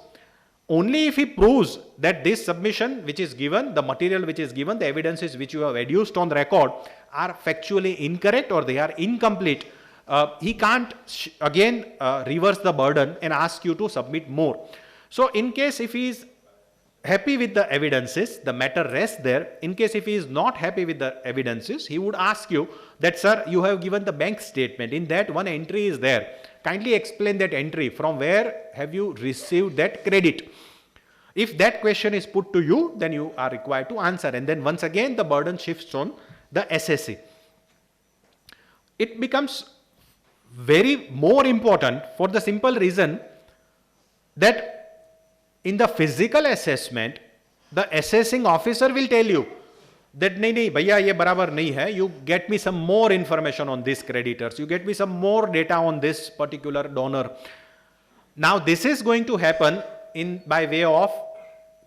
Only if he proves that this submission which is given, the material which is given, the evidences which you have adduced on the record are factually incorrect or they are incomplete, he can't again reverse the burden and ask you to submit more. So in case if he is happy with the evidences, the matter rests there. In case if he is not happy with the evidences, he would ask you that, sir, you have given the bank statement. In that one entry is there. Kindly explain that entry. From where have you received that credit? If that question is put to you, then you are required to answer. And then once again, the burden shifts on the SSE. It becomes very more important for the simple reason that in the physical assessment, the assessing officer will tell you that nahi bhaiya ye barabar nahi hai, you get me some more information on these creditors, you get me some more data on this particular donor. Now this is going to happen by way of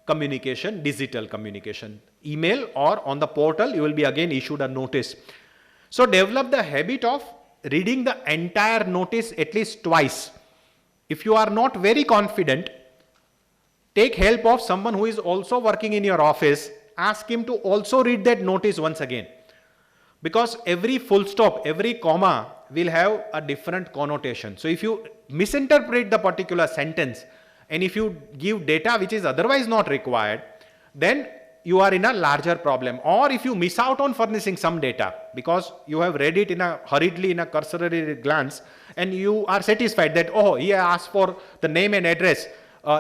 communication, digital communication, email or on the portal you will be again issued a notice. So develop the habit of reading the entire notice at least twice. If you are not very confident, take help of someone who is also working in your office. Ask him to also read that notice once again. Because every full stop, every comma will have a different connotation. So if you misinterpret the particular sentence and if you give data which is otherwise not required, then you are in a larger problem. Or if you miss out on furnishing some data because you have read it hurriedly in a cursory glance and you are satisfied that, oh, he asked for the name and address.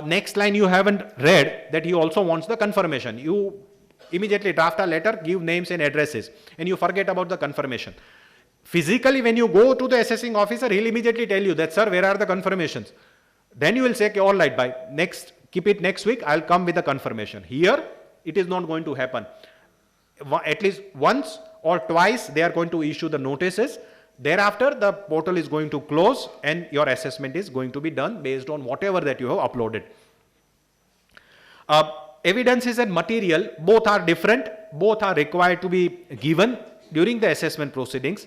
Next line you haven't read that he also wants the confirmation. You immediately draft a letter, give names and addresses, and you forget about the confirmation. Physically, when you go to the assessing officer, he'll immediately tell you that, sir, where are the confirmations? Then you will say, okay, all right, by next, keep it next week, I'll come with the confirmation. Here, it is not going to happen. At least once or twice, they are going to issue the notices. Thereafter, the portal is going to close and your assessment is going to be done based on whatever that you have uploaded. Evidences and material, both are different, both are required to be given during the assessment proceedings.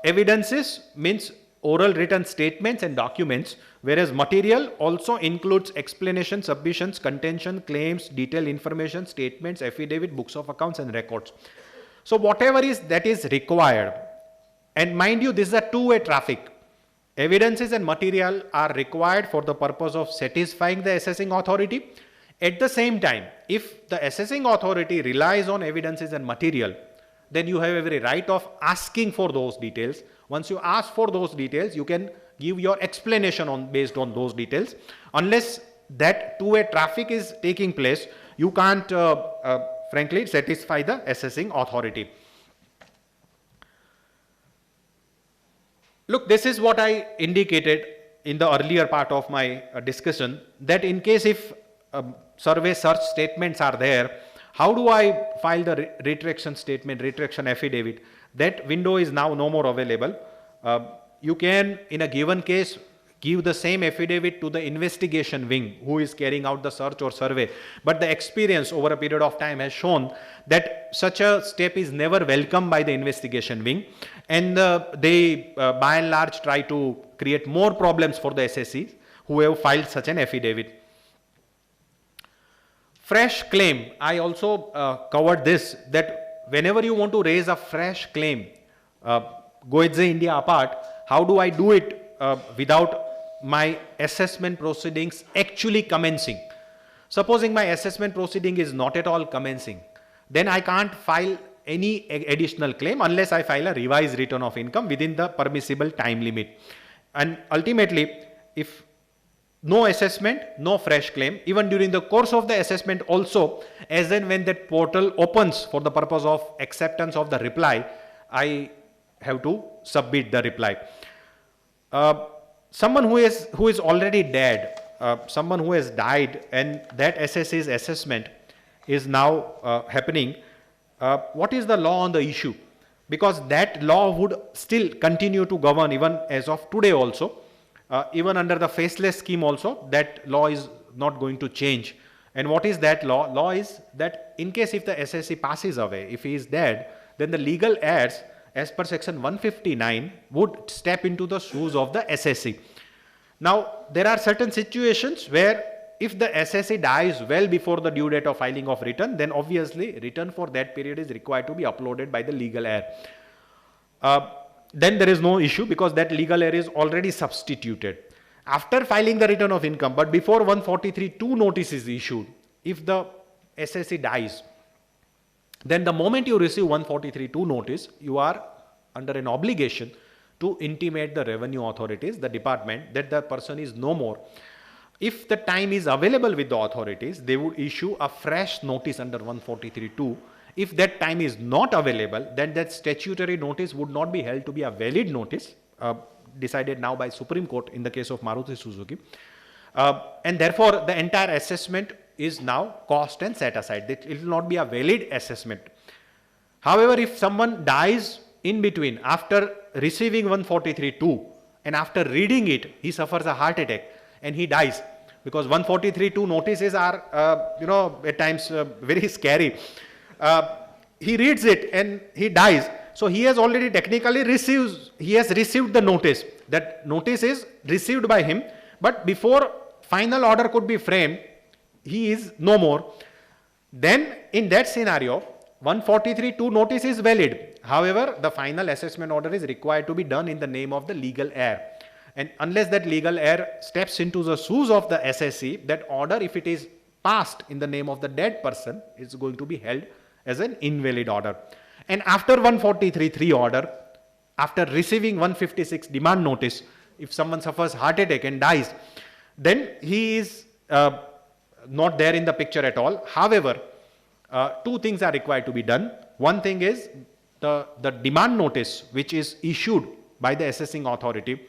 Evidences means oral written statements and documents, whereas material also includes explanation, submissions, contention, claims, detailed information, statements, affidavit, books of accounts and records. So whatever that is required, and mind you, this is a two-way traffic. Evidences and material are required for the purpose of satisfying the assessing authority. At the same time, if the assessing authority relies on evidences and material, then you have every right of asking for those details. Once you ask for those details, you can give your explanation based on those details. Unless that two-way traffic is taking place, you can't, frankly, satisfy the assessing authority. Look, this is what I indicated in the earlier part of my discussion, that in case if survey search statements are there, how do I file the retraction statement, retraction affidavit? That window is now no more available. You can, in a given case, give the same affidavit to the investigation wing who is carrying out the search or survey. But the experience over a period of time has shown that such a step is never welcome by the investigation wing, and they by and large try to create more problems for the SSCs who have filed such an affidavit. Fresh claim, I also covered this, that whenever you want to raise a fresh claim, Goetze India apart, how do I do it without my assessment proceedings actually commencing? Supposing my assessment proceeding is not at all commencing, then I can't file any additional claim unless I file a revised return of income within the permissible time limit. And ultimately, if no assessment, no fresh claim, even during the course of the assessment also, as and when that portal opens for the purpose of acceptance of the reply, I have to submit the reply. Someone who is already dead, someone who has died, and that SSC's assessment is now happening, what is the law on the issue? Because that law would still continue to govern even as of today also. Even under the faceless scheme also, that law is not going to change. And what is that law? Law is that in case if the SSC passes away, if he is dead, then the legal heirs, as per section 159, would step into the shoes of the SSC. Now, there are certain situations where if the SSC dies well before the due date of filing of return, then obviously return for that period is required to be uploaded by the legal heir. Then there is no issue because that legal heir is already substituted. After filing the return of income, but before 143(2) notice is issued, if the SSC dies, then the moment you receive 143(2) notice, you are under an obligation to intimate the revenue authorities, the department, that the person is no more. If the time is available with the authorities, they would issue a fresh notice under 143(2). If that time is not available, then that statutory notice would not be held to be a valid notice, decided now by Supreme Court in the case of Maruti Suzuki. And therefore, the entire assessment is now cost and set aside. It will not be a valid assessment. However, if someone dies in between after receiving 143(2) and after reading it, he suffers a heart attack and he dies, because 143(2) notices are, at times very scary. He reads it and he dies. So he has already technically received the notice. That notice is received by him, but before final order could be framed, he is no more. Then in that scenario, 143(2) notice is valid. However, the final assessment order is required to be done in the name of the legal heir. And unless that legal heir steps into the shoes of the SSC, that order, if it is passed in the name of the dead person, is going to be held as an invalid order. And after 143(3) order, after receiving 156 demand notice, if someone suffers heart attack and dies, then he is not there in the picture at all. However, two things are required to be done. One thing is the demand notice which is issued by the assessing authority.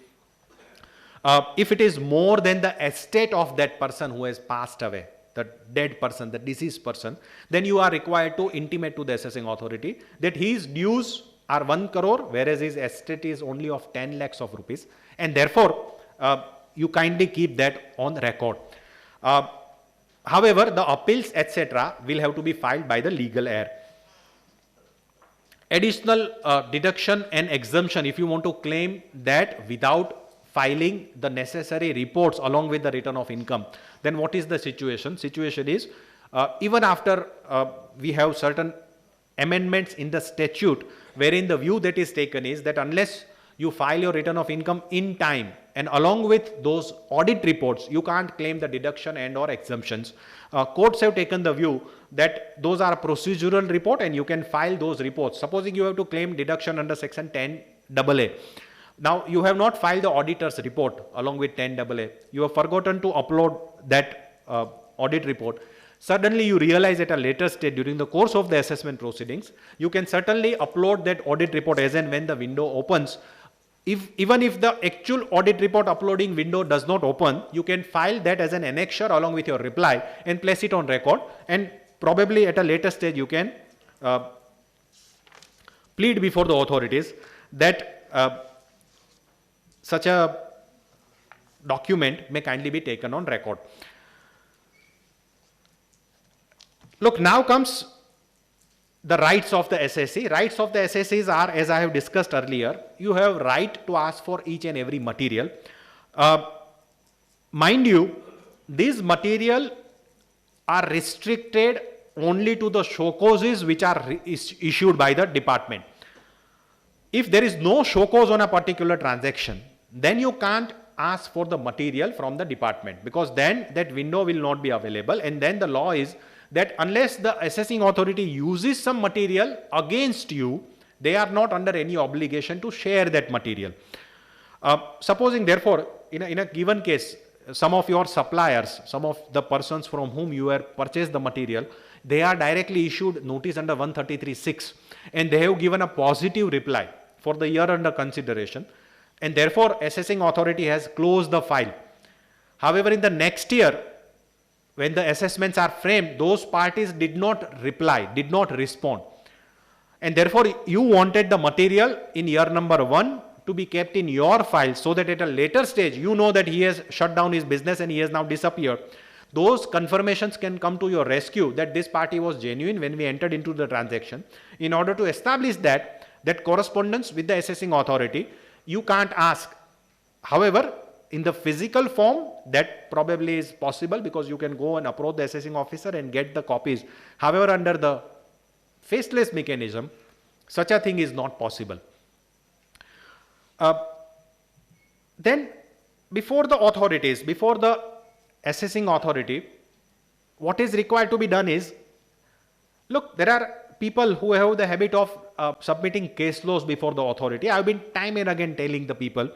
If it is more than the estate of that person who has passed away, the dead person, the deceased person, then you are required to intimate to the assessing authority that his dues are 1 crore, whereas his estate is only of 10 lakhs of rupees, and therefore you kindly keep that on record. However, the appeals, etc., will have to be filed by the legal heir. Additional deduction and exemption, if you want to claim that without filing the necessary reports along with the return of income, then what is the situation? Situation is, even after we have certain amendments in the statute, wherein the view that is taken is that unless you file your return of income in time and along with those audit reports, you can't claim the deduction and or exemptions. Courts have taken the view that those are procedural report and you can file those reports. Supposing you have to claim deduction under section 10AA. Now, you have not filed the auditor's report along with 10AA. You have forgotten to upload that audit report. Suddenly, you realize at a later stage during the course of the assessment proceedings, you can certainly upload that audit report as and when the window opens even if the actual audit report uploading window does not open, you can file that as an annexure along with your reply and place it on record, and probably at a later stage you can plead before the authorities that such a document may kindly be taken on record. Look, now comes the rights of the SSC. Rights of the SSCs are, as I have discussed earlier, you have right to ask for each and every material. Mind you, these material are restricted only to the show causes which are issued by the department. If there is no show cause on a particular transaction, then you can't ask for the material from the department, because then that window will not be available, and then the law is that unless the assessing authority uses some material against you, they are not under any obligation to share that material. Supposing therefore, in a given case, some of your suppliers, some of the persons from whom you have purchased the material, they are directly issued notice under 133(6), and they have given a positive reply for the year under consideration, and therefore assessing authority has closed the file. However, in the next year, when the assessments are framed, those parties did not reply, did not respond. And therefore, you wanted the material in year number 1 to be kept in your file, so that at a later stage, you know that he has shut down his business and he has now disappeared. Those confirmations can come to your rescue that this party was genuine when we entered into the transaction. In order to establish that correspondence with the assessing authority, you can't ask. However, in the physical form, that probably is possible, because you can go and approach the assessing officer and get the copies. However, under the faceless mechanism, such a thing is not possible. Then, before the authorities, before the assessing authority, what is required to be done is, look, there are people who have the habit of submitting case laws before the authority. I have been time and again telling the people,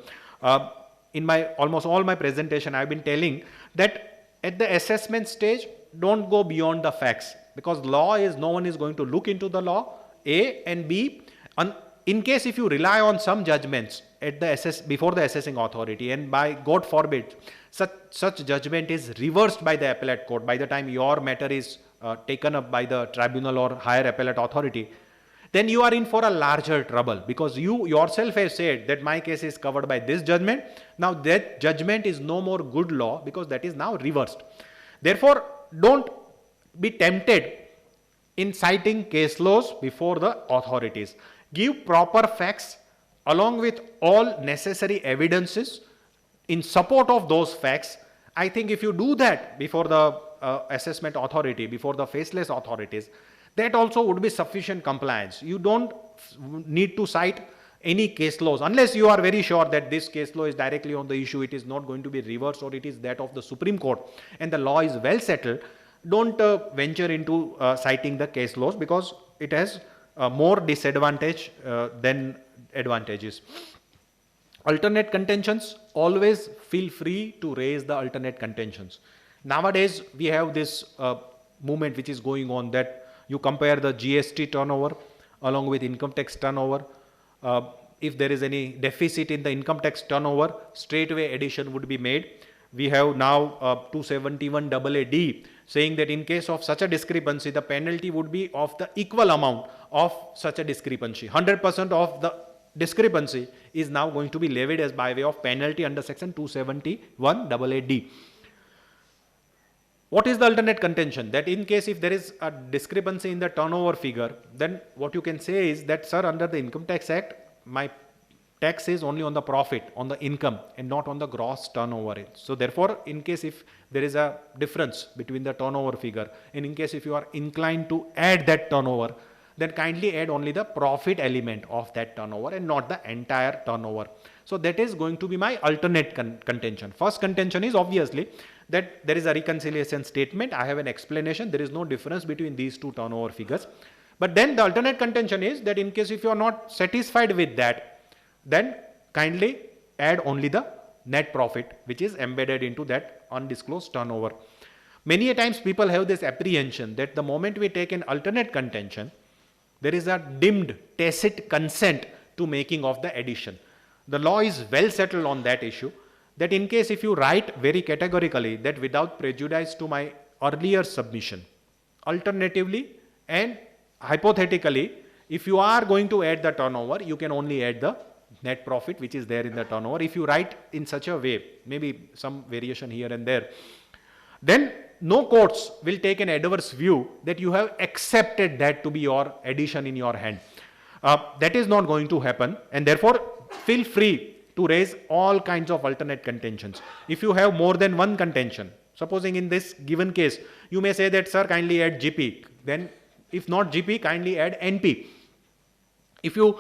in my almost all my presentation, I have been telling that at the assessment stage, don't go beyond the facts, because law is, no one is going to look into the law, A, and B, in case if you rely on some judgments at the before the assessing authority, and by God forbid, such judgment is reversed by the appellate court by the time your matter is taken up by the tribunal or higher appellate authority, then you are in for a larger trouble, because you yourself have said that my case is covered by this judgment. Now that judgment is no more good law, because that is now reversed. Therefore, don't be tempted in citing case laws before the authorities. Give proper facts along with all necessary evidences in support of those facts. I think if you do that before the assessment authority, before the faceless authorities, that also would be sufficient compliance. You don't need to cite any case laws unless you are very sure that this case law is directly on the issue, it is not going to be reversed, or it is that of the Supreme Court and the law is well settled. Don't venture into citing the case laws, because it has more disadvantage than advantages. Alternate contentions, always feel free to raise the alternate contentions. Nowadays, we have this movement which is going on, that you compare the GST turnover along with income tax turnover. If there is any deficit in the income tax turnover, straightaway addition would be made. We have now 271AA saying that in case of such a discrepancy, the penalty would be of the equal amount of such a discrepancy. 100% of the discrepancy is now going to be levied as by way of penalty under section 271AA. What is the alternate contention? That in case if there is a discrepancy in the turnover figure, then what you can say is that, sir, under the Income Tax Act, my tax is only on the profit, on the income, and not on the gross turnover. So therefore, in case if there is a difference between the turnover figure, and in case if you are inclined to add that turnover, then kindly add only the profit element of that turnover and not the entire turnover. So that is going to be my alternate contention. First contention is obviously that there is a reconciliation statement. I have an explanation. There is no difference between these two turnover figures. But then the alternate contention is that in case if you are not satisfied with that, then kindly add only the net profit which is embedded into that undisclosed turnover. Many a times people have this apprehension that the moment we take an alternate contention, there is a dimmed tacit consent to making of the addition. The law is well settled on that issue, that in case if you write very categorically that without prejudice to my earlier submission, alternatively and hypothetically, if you are going to add the turnover, you can only add the net profit which is there in the turnover. If you write in such a way, maybe some variation here and there, then no courts will take an adverse view that you have accepted that to be your addition in your hand. That is not going to happen, and therefore feel free to raise all kinds of alternate contentions. If you have more than one contention, supposing in this given case, you may say that, sir, kindly add GP. Then if not GP, kindly add NP. If you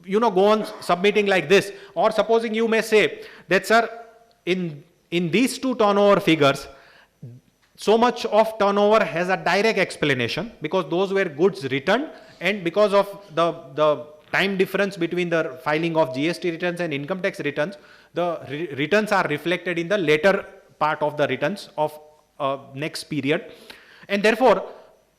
go on submitting like this, or supposing you may say that, sir, in these two turnover figures, so much of turnover has a direct explanation because those were goods returned, and because of the time difference between the filing of GST returns and income tax returns, the returns are reflected in the later part of the returns of next period, and therefore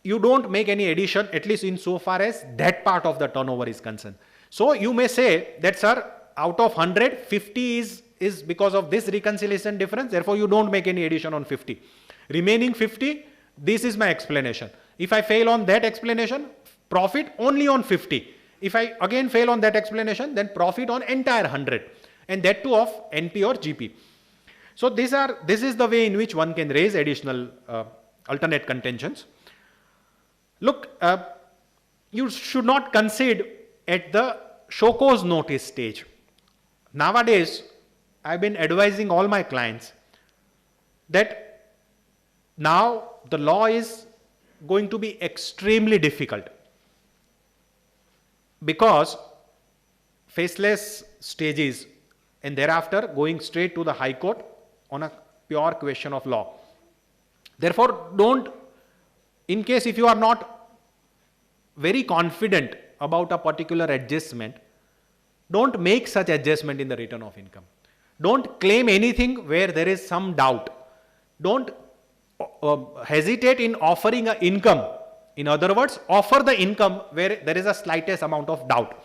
you don't make any addition, at least in so far as that part of the turnover is concerned. So you may say that, sir, out of 100, 50 is because of this reconciliation difference, therefore you don't make any addition on 50. Remaining 50, this is my explanation. If I fail on that explanation, profit only on 50. If I again fail on that explanation, then profit on entire 100, and that too of NP or GP. So this is the way in which one can raise additional alternate contentions. Look, you should not concede at the show cause notice stage. Nowadays, I've been advising all my clients that now the law is going to be extremely difficult, because faceless stages and thereafter going straight to the High Court on a pure question of law. Therefore, in case if you are not very confident about a particular adjustment, don't make such adjustment in the return of income. Don't claim anything where there is some doubt. Don't hesitate in offering an income. In other words, offer the income where there is a slightest amount of doubt.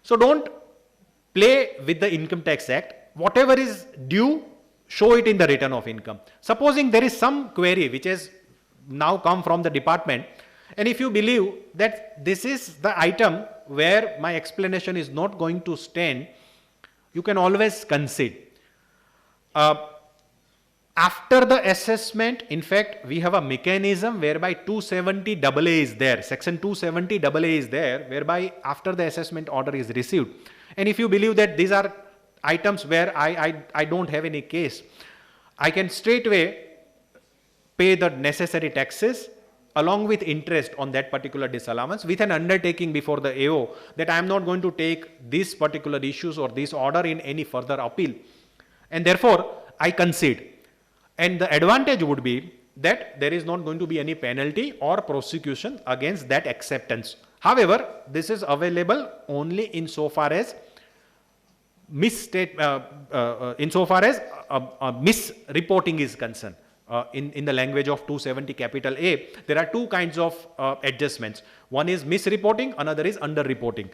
So don't play with the Income Tax Act. Whatever is due, show it in the return of income. Supposing there is some query which has now come from the department, and if you believe that this is the item where my explanation is not going to stand, you can always concede. After the assessment, in fact, we have a mechanism whereby 270AA is there, section 270AA is there, whereby after the assessment order is received, and if you believe that these are items where I don't have any case, I can straightway pay the necessary taxes along with interest on that particular disallowance, with an undertaking before the AO that I am not going to take these particular issues or this order in any further appeal, and therefore I concede. And the advantage would be that there is not going to be any penalty or prosecution against that acceptance. However, this is available only insofar as misreporting is concerned. In the language of 270 capital A, there are two kinds of adjustments. One is misreporting, another is underreporting.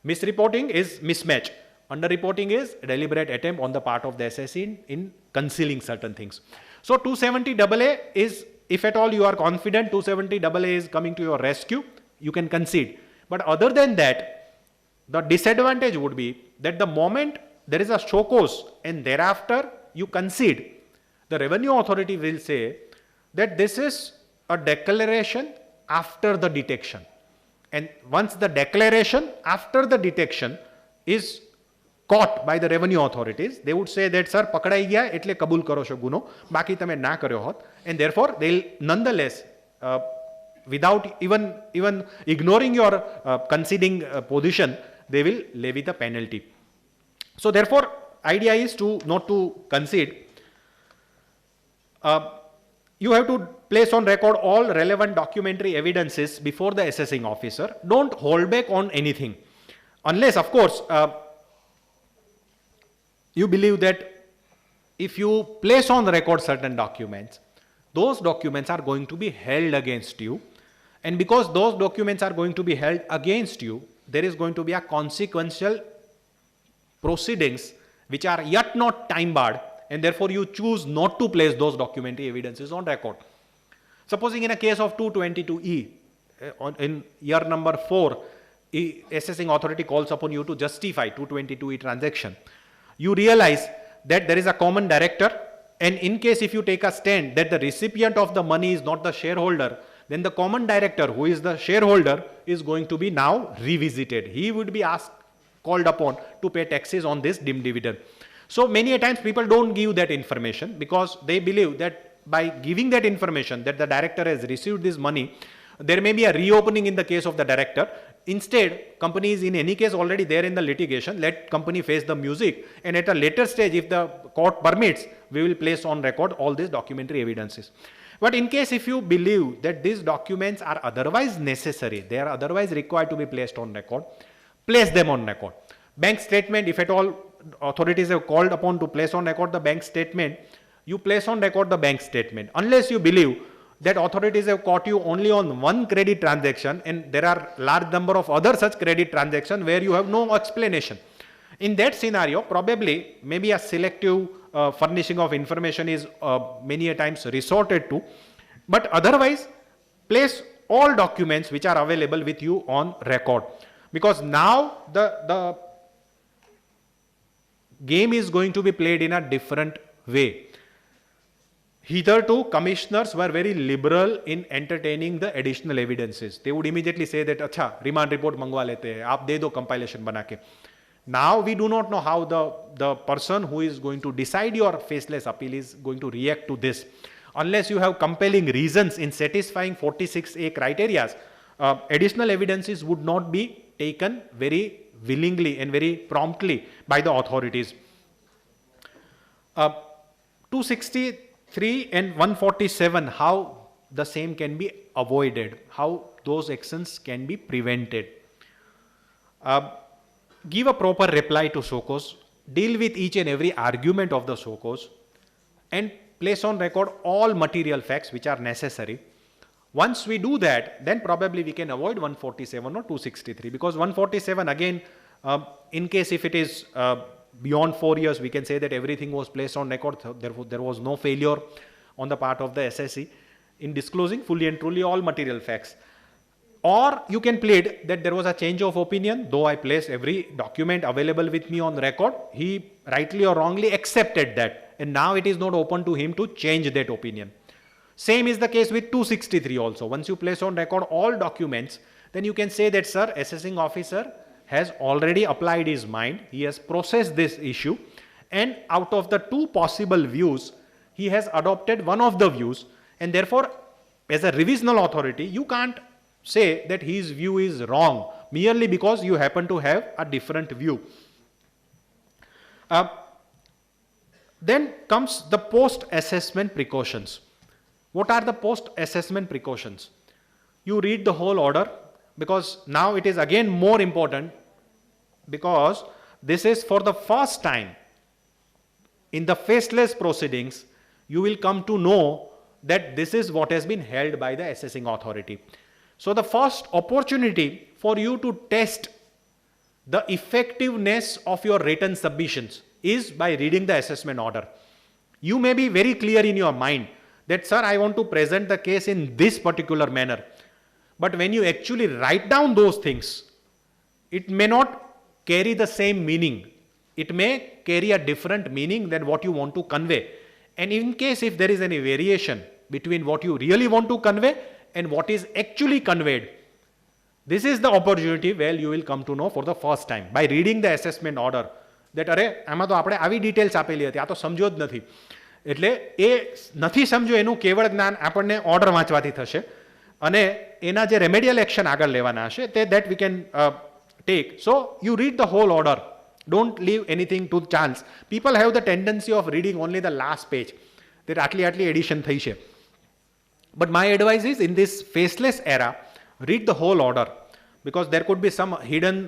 Misreporting is mismatch. Underreporting is a deliberate attempt on the part of the assessee in concealing certain things. So 270AA is, if at all you are confident 270AA is coming to your rescue, you can concede. But other than that, the disadvantage would be that the moment there is a show cause and thereafter you concede, the revenue authority will say that this is a declaration after the detection. And once the declaration after the detection is caught by the revenue authorities, they would say that, sir, pakadai gaya etle kabul karo છો ગુનો, બાકી તમે ના કર્યો હોત, and therefore they'll nonetheless, without even ignoring your conceding position, they will levy the penalty. So therefore, idea is not to concede. You have to place on record all relevant documentary evidences before the assessing officer. Don't hold back on anything, unless, of course, you believe that if you place on record certain documents, those documents are going to be held against you, and because those documents are going to be held against you, there is going to be a consequential proceedings which are yet not time barred, and therefore you choose not to place those documentary evidences on record. Supposing in a case of 222E, in year number 4, assessing authority calls upon you to justify 222E transaction. You realize that there is a common director, and in case if you take a stand that the recipient of the money is not the shareholder, then the common director, who is the shareholder, is going to be now revisited. He would be called upon to pay taxes on this deemed dividend. So many a times people don't give that information because they believe that by giving that information that the director has received this money, there may be a reopening in the case of the director. Instead, company is in any case already there in the litigation. Let company face the music, and at a later stage, if the court permits, we will place on record all these documentary evidences. But in case if you believe that these documents are otherwise necessary, they are otherwise required to be placed on record, place them on record. Bank statement, if at all authorities have called upon to place on record the bank statement, you place on record the bank statement. Unless you believe that authorities have caught you only on one credit transaction and there are large number of other such credit transactions where you have no explanation. In that scenario, probably maybe a selective furnishing of information is many a times resorted to, but otherwise place all documents which are available with you on record, because now the game is going to be played in a different way. Hitherto, commissioners were very liberal in entertaining the additional evidences. They would immediately say that, "Acha, remand report mangwa lete hai, aap de do compilation bana ke." Now we do not know how the person who is going to decide your faceless appeal is going to react to this. Unless you have compelling reasons in satisfying 46A criteria, additional evidences would not be taken very willingly and very promptly by the authorities. 263 and 147, how the same can be avoided, how those actions can be prevented. Give a proper reply to show cause, deal with each and every argument of the show cause, and place on record all material facts which are necessary. Once we do that, then probably we can avoid 147 or 263, because 147 again, in case if it is beyond 4 years, we can say that everything was placed on record, therefore there was no failure on the part of the SSE in disclosing fully and truly all material facts. Or you can plead that there was a change of opinion, though I placed every document available with me on record, he rightly or wrongly accepted that, and now it is not open to him to change that opinion. Same is the case with 263 also. Once you place on record all documents, then you can say that, sir, assessing officer has already applied his mind, he has processed this issue, and out of the two possible views, he has adopted one of the views, and therefore, as a revisional authority, you can't say that his view is wrong merely because you happen to have a different view. Then comes the post-assessment precautions. What are the post-assessment precautions? You read the whole order, because now it is again more important, because this is for the first time in the faceless proceedings, you will come to know that this is what has been held by the assessing authority. So the first opportunity for you to test the effectiveness of your written submissions is by reading the assessment order. You may be very clear in your mind that, sir, I want to present the case in this particular manner. But when you actually write down those things, it may not carry the same meaning. It may carry a different meaning than what you want to convey. And in case if there is any variation between what you really want to convey and what is actually conveyed, this is the opportunity where you will come to know for the first time by reading the assessment order that, અરે આમાં તો આપણે આવી details આપેલી હતી, આ તો સમજો જ નથી. એટલે એ નથી સમજો એનું કેવળ જ્ઞાન આપણને ઓર્ડર વાંચવાથી થશે, અને એના જે રેમેડિયલ એક્શન આગળ લેવાના હશે તે that we can take. So you read the whole order. Don't leave anything to chance. People have the tendency of reading only the last page, that આટલી એડિશન થઈ છે. But my advice is, in this faceless era, read the whole order, because there could be some hidden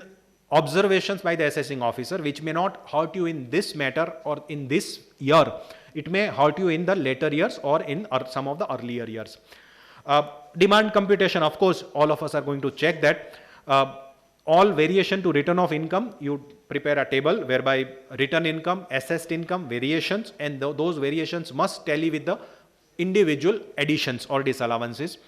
observations by the assessing officer which may not hurt you in this matter or in this year. It may hurt you in the later years or in some of the earlier years. Demand computation, of course, all of us are going to check that. all variation to return of income, you prepare a table whereby return income, assessed income, variations, and those variations must tally with the individual additions or disallowances.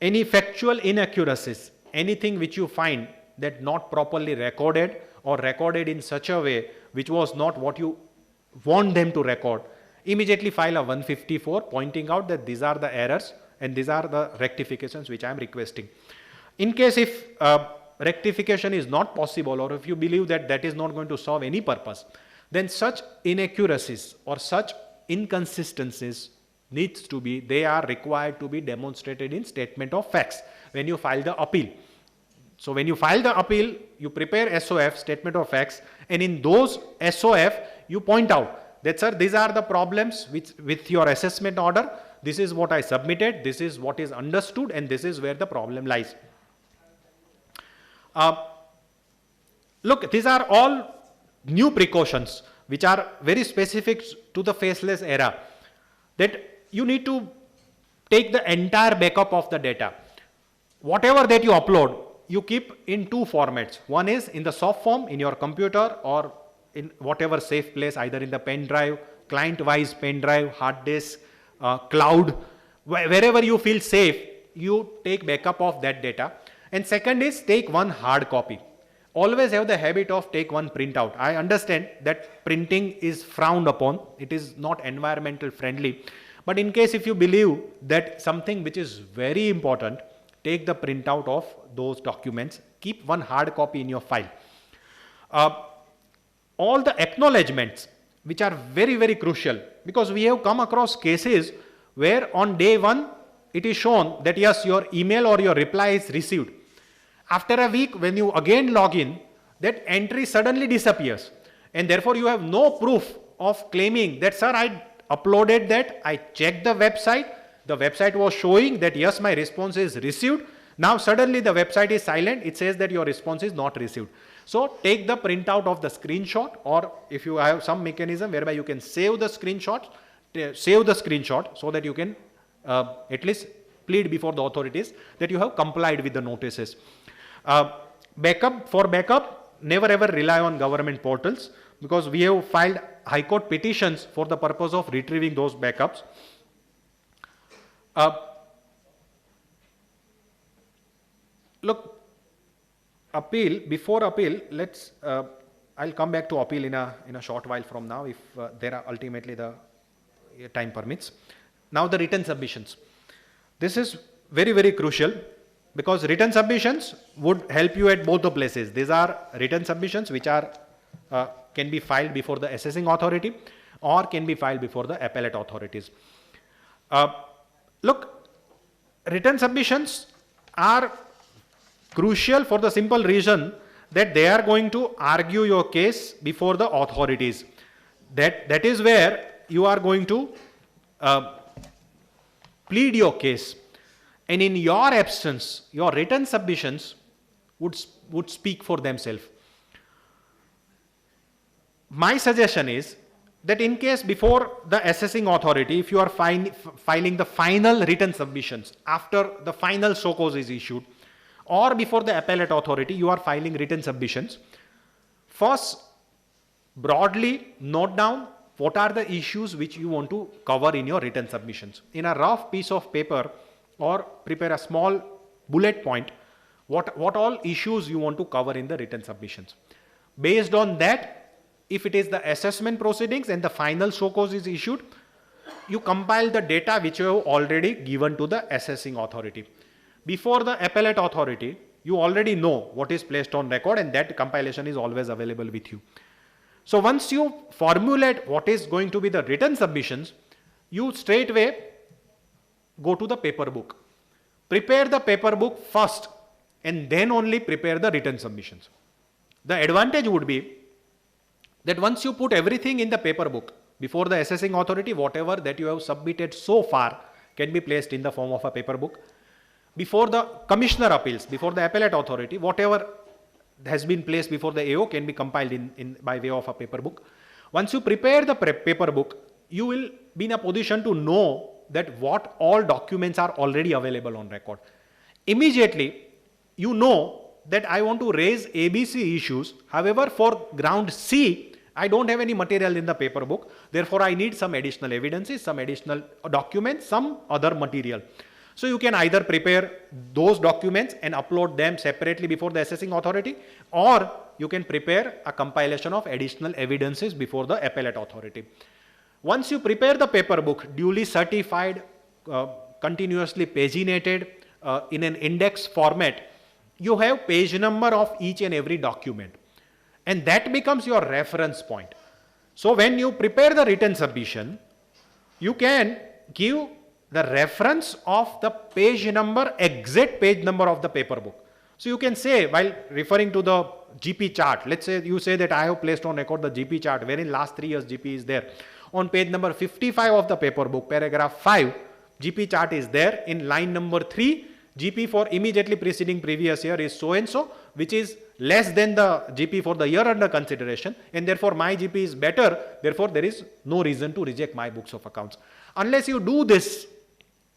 Any factual inaccuracies, anything which you find that not properly recorded or recorded in such a way which was not what you want them to record, immediately file a 154 pointing out that these are the errors and these are the rectifications which I am requesting. In case if rectification is not possible, or if you believe that that is not going to solve any purpose, then such inaccuracies or such inconsistencies they are required to be demonstrated in statement of facts when you file the appeal. So when you file the appeal, you prepare SOF, statement of facts, and in those SOF, you point out that, sir, these are the problems with your assessment order. This is what I submitted, this is what is understood, and this is where the problem lies. Look, these are all new precautions which are very specific to the faceless era, that you need to take the entire backup of the data. Whatever that you upload, you keep in two formats. One is in the soft form in your computer or in whatever safe place, either in the pen drive, client-wise pen drive, hard disk, cloud, wherever you feel safe, you take backup of that data. And second is take one hard copy. Always have the habit of take one printout. I understand that printing is frowned upon. It is not environmental friendly. But in case if you believe that something which is very important, take the printout of those documents. Keep one hard copy in your file. All the acknowledgements which are very, very crucial, because we have come across cases where on day one it is shown that yes, your email or your reply is received. After a week, when you again log in, that entry suddenly disappears, and therefore you have no proof of claiming that, sir, I uploaded that, I checked the website was showing that yes, my response is received. Now suddenly the website is silent, it says that your response is not received. So take the printout of the screenshot, or if you have some mechanism whereby you can save the screenshot so that you can at least plead before the authorities that you have complied with the notices. Backup, never ever rely on government portals, because we have filed high court petitions for the purpose of retrieving those backups. Look, before appeal, I'll come back to appeal in a short while from now, if there are ultimately the time permits. Now the written submissions. This is very, very crucial, because written submissions would help you at both the places. These are written submissions which are can be filed before the assessing authority or can be filed before the appellate authorities. Look, written submissions are crucial for the simple reason that they are going to argue your case before the authorities. That is where you are going to plead your case. And in your absence, your written submissions would speak for themselves. My suggestion is that in case before the assessing authority, if you are filing the final written submissions after the final show cause is issued, or before the appellate authority, you are filing written submissions, first broadly note down what are the issues which you want to cover in your written submissions. In a rough piece of paper, or prepare a small bullet point, what all issues you want to cover in the written submissions. Based on that, if it is the assessment proceedings and the final show cause is issued, you compile the data which you have already given to the assessing authority. Before the appellate authority, you already know what is placed on record, and that compilation is always available with you. So once you formulate what is going to be the written submissions, you straightway go to the paper book. Prepare the paper book first and then only prepare the written submissions. The advantage would be that once you put everything in the paper book, before the assessing authority, whatever that you have submitted so far can be placed in the form of a paper book. Before the commissioner appeals, before the appellate authority, whatever has been placed before the AO can be compiled in by way of a paper book. Once you prepare the paper book, you will be in a position to know that what all documents are already available on record. Immediately, you know that I want to raise ABC issues. However, for ground C, I don't have any material in the paper book. Therefore, I need some additional evidences, some additional documents, some other material. So you can either prepare those documents and upload them separately before the assessing authority, or you can prepare a compilation of additional evidences before the appellate authority. Once you prepare the paper book, duly certified, continuously paginated, in an index format, you have page number of each and every document. And that becomes your reference point. So when you prepare the written submission, you can give the reference of the page number, exact page number of the paper book. So you can say, while referring to the GP chart, let's say you say that I have placed on record the GP chart, wherein last 3 years GP is there. On page number 55 of the paper book, paragraph 5, GP chart is there. In line number 3, GP for immediately preceding previous year is so and so, which is less than the GP for the year under consideration, and therefore my GP is better. Therefore, there is no reason to reject my books of accounts. Unless you do this,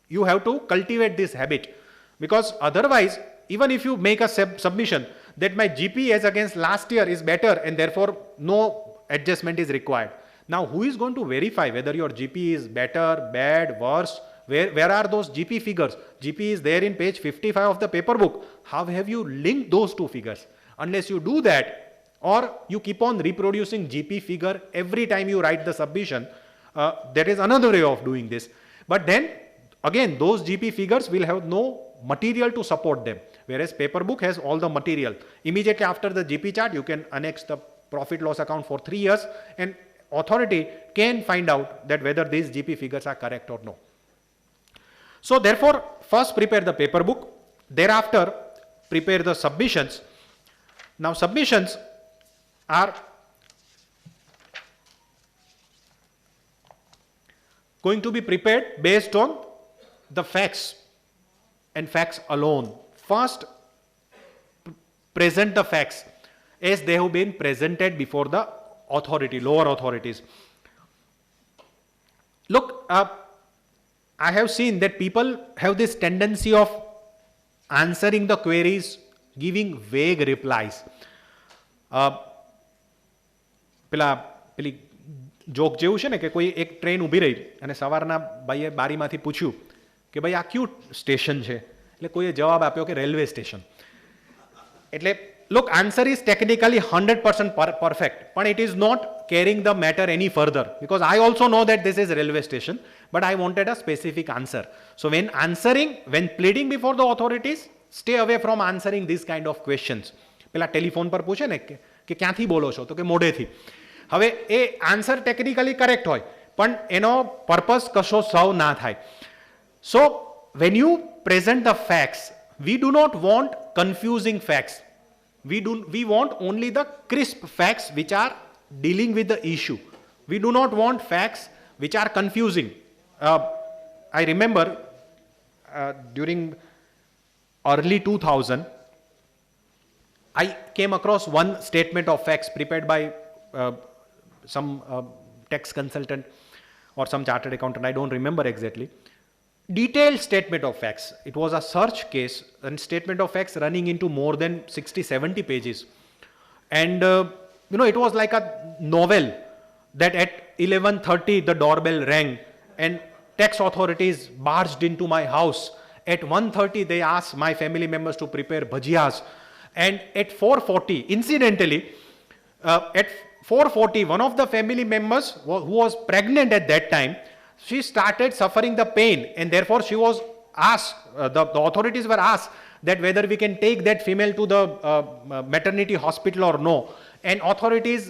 you have to cultivate this habit, because otherwise, even if you make a submission that my GP as against last year is better and therefore no adjustment is required. Now, who is going to verify whether your GP is better, bad, worse? Where are those GP figures? GP is there in page 55 of the paper book. How have you linked those two figures? Unless you do that, or you keep on reproducing GP figure every time you write the submission, there is another way of doing this. But then, again, those GP figures will have no material to support them, whereas paper book has all the material. Immediately after the GP chart, you can annex the profit loss account for 3 years, and authority can find out that whether these GP figures are correct or no. So therefore, first prepare the paper book, thereafter prepare the submissions. Now submissions are going to be prepared based on the facts and facts alone. First, present the facts as they have been presented before the authority, lower authorities. Look, I have seen that people have this tendency of answering the queries, giving vague replies. પેલી joke જેવું છે ને કે કોઈ એક train ઊભી રહી અને સવારના ભાઈએ બારીમાંથી પૂછ્યું કે ભાઈ આ કયું સ્ટેશન છે, એટલે કોઈએ જવાબ આપ્યો કે રેલવે સ્ટેશન. એટલે look, answer is technically 100% perfect, but it is not carrying the matter any further, because I also know that this is railway station, but I wanted a specific answer. So when answering, when pleading before the authorities, stay away from answering these kind of questions. પેલા telephone પર પૂછે ને કે ક્યાંથી બોલો છો, તો કે મોઢેથી. હવે એ આન્સર ટેકનિકલી કરેક્ટ હોય, પણ એનો પર્પસ કશો સર્વ ના થાય. So when you present the facts, we do not want confusing facts. We want only the crisp facts which are dealing with the issue. We do not want facts which are confusing. I remember during early 2000, I came across one statement of facts prepared by some tax consultant or some chartered accountant, I don't remember exactly. Detailed statement of facts. It was a search case and statement of facts running into more than 60-70 pages. And it was like a novel that at 11:30 the doorbell rang and tax authorities barged into my house. At 1:30 they asked my family members to prepare bhajiyas. And at 4:40, incidentally, at 4:40, one of the family members who was pregnant at that time, she started suffering the pain, and therefore she was asked, the authorities were asked that whether we can take that female to the maternity hospital or no, and authorities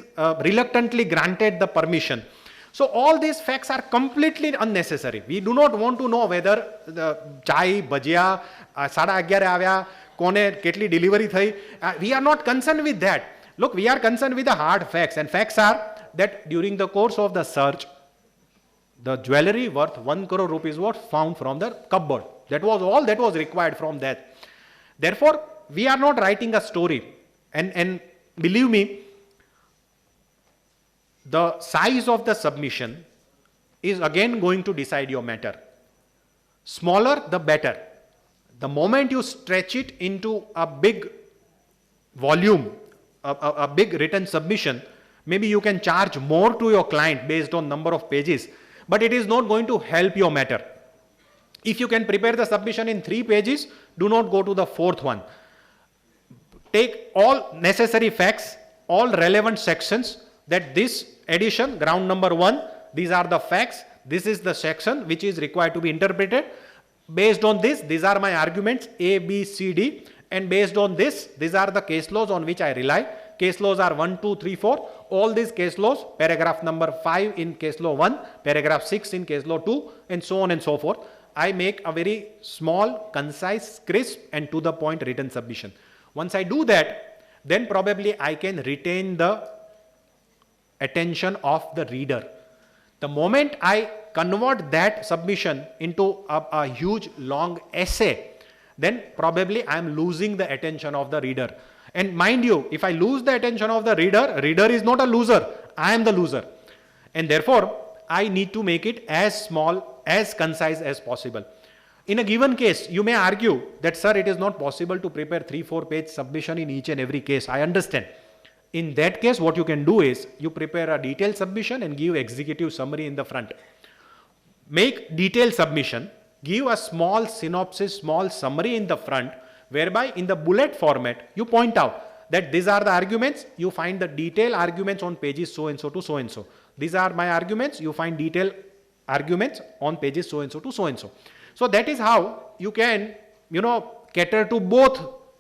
reluctantly granted the permission. So all these facts are completely unnecessary. We do not want to know whether the chai, bhajia, 11:30 આવ્યા, કોને કેટલી delivery થઈ. We are not concerned with that. Look, we are concerned with the hard facts, and facts are that during the course of the search, the jewelry worth 1 crore rupees was found from the cupboard. That was all that was required from that. Therefore, we are not writing a story. And believe me, the size of the submission is again going to decide your matter. Smaller, the better. The moment you stretch it into a big volume, a big written submission, maybe you can charge more to your client based on number of pages, but it is not going to help your matter. If you can prepare the submission in 3 pages, do not go to the 4th one. Take all necessary facts, all relevant sections, that this edition, ground number 1, these are the facts, this is the section which is required to be interpreted. Based on this, these are my arguments A, B, C, D, and based on this, these are the case laws on which I rely. Case laws are 1, 2, 3, 4. All these case laws, paragraph number 5 in case law 1, paragraph 6 in case law 2, and so on and so forth. I make a very small, concise, crisp, and to the point written submission. Once I do that, then probably I can retain the attention of the reader. The moment I convert that submission into a huge long essay, then probably I am losing the attention of the reader. And mind you, if I lose the attention of the reader is not a loser, I am the loser. And therefore, I need to make it as small, as concise as possible. In a given case, you may argue that, sir, it is not possible to prepare 3-4 page submission in each and every case. I understand. In that case, what you can do is, you prepare a detailed submission and give executive summary in the front. Make detailed submission, give a small synopsis, small summary in the front, whereby in the bullet format, you point out that these are the arguments, you find the detailed arguments on pages so and so to so and so. These are my arguments, you find detailed arguments on pages so and so to so and so. So that is how you can, cater to both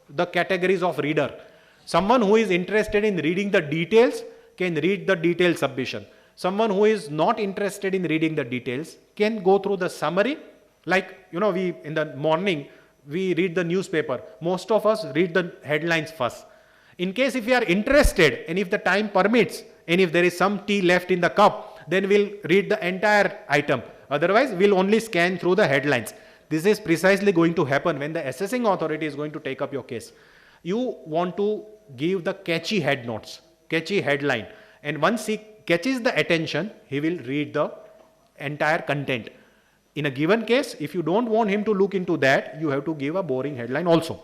the categories of reader. Someone who is interested in reading the details can read the detailed submission. Someone who is not interested in reading the details can go through the summary. Like, we in the morning, we read the newspaper. Most of us read the headlines first. In case if we are interested and if the time permits and if there is some tea left in the cup, then we'll read the entire item. Otherwise, we'll only scan through the headlines. This is precisely going to happen when the assessing authority is going to take up your case. You want to give the catchy head notes, catchy headline. And once he catches the attention, he will read the entire content. In a given case, if you don't want him to look into that, you have to give a boring headline also.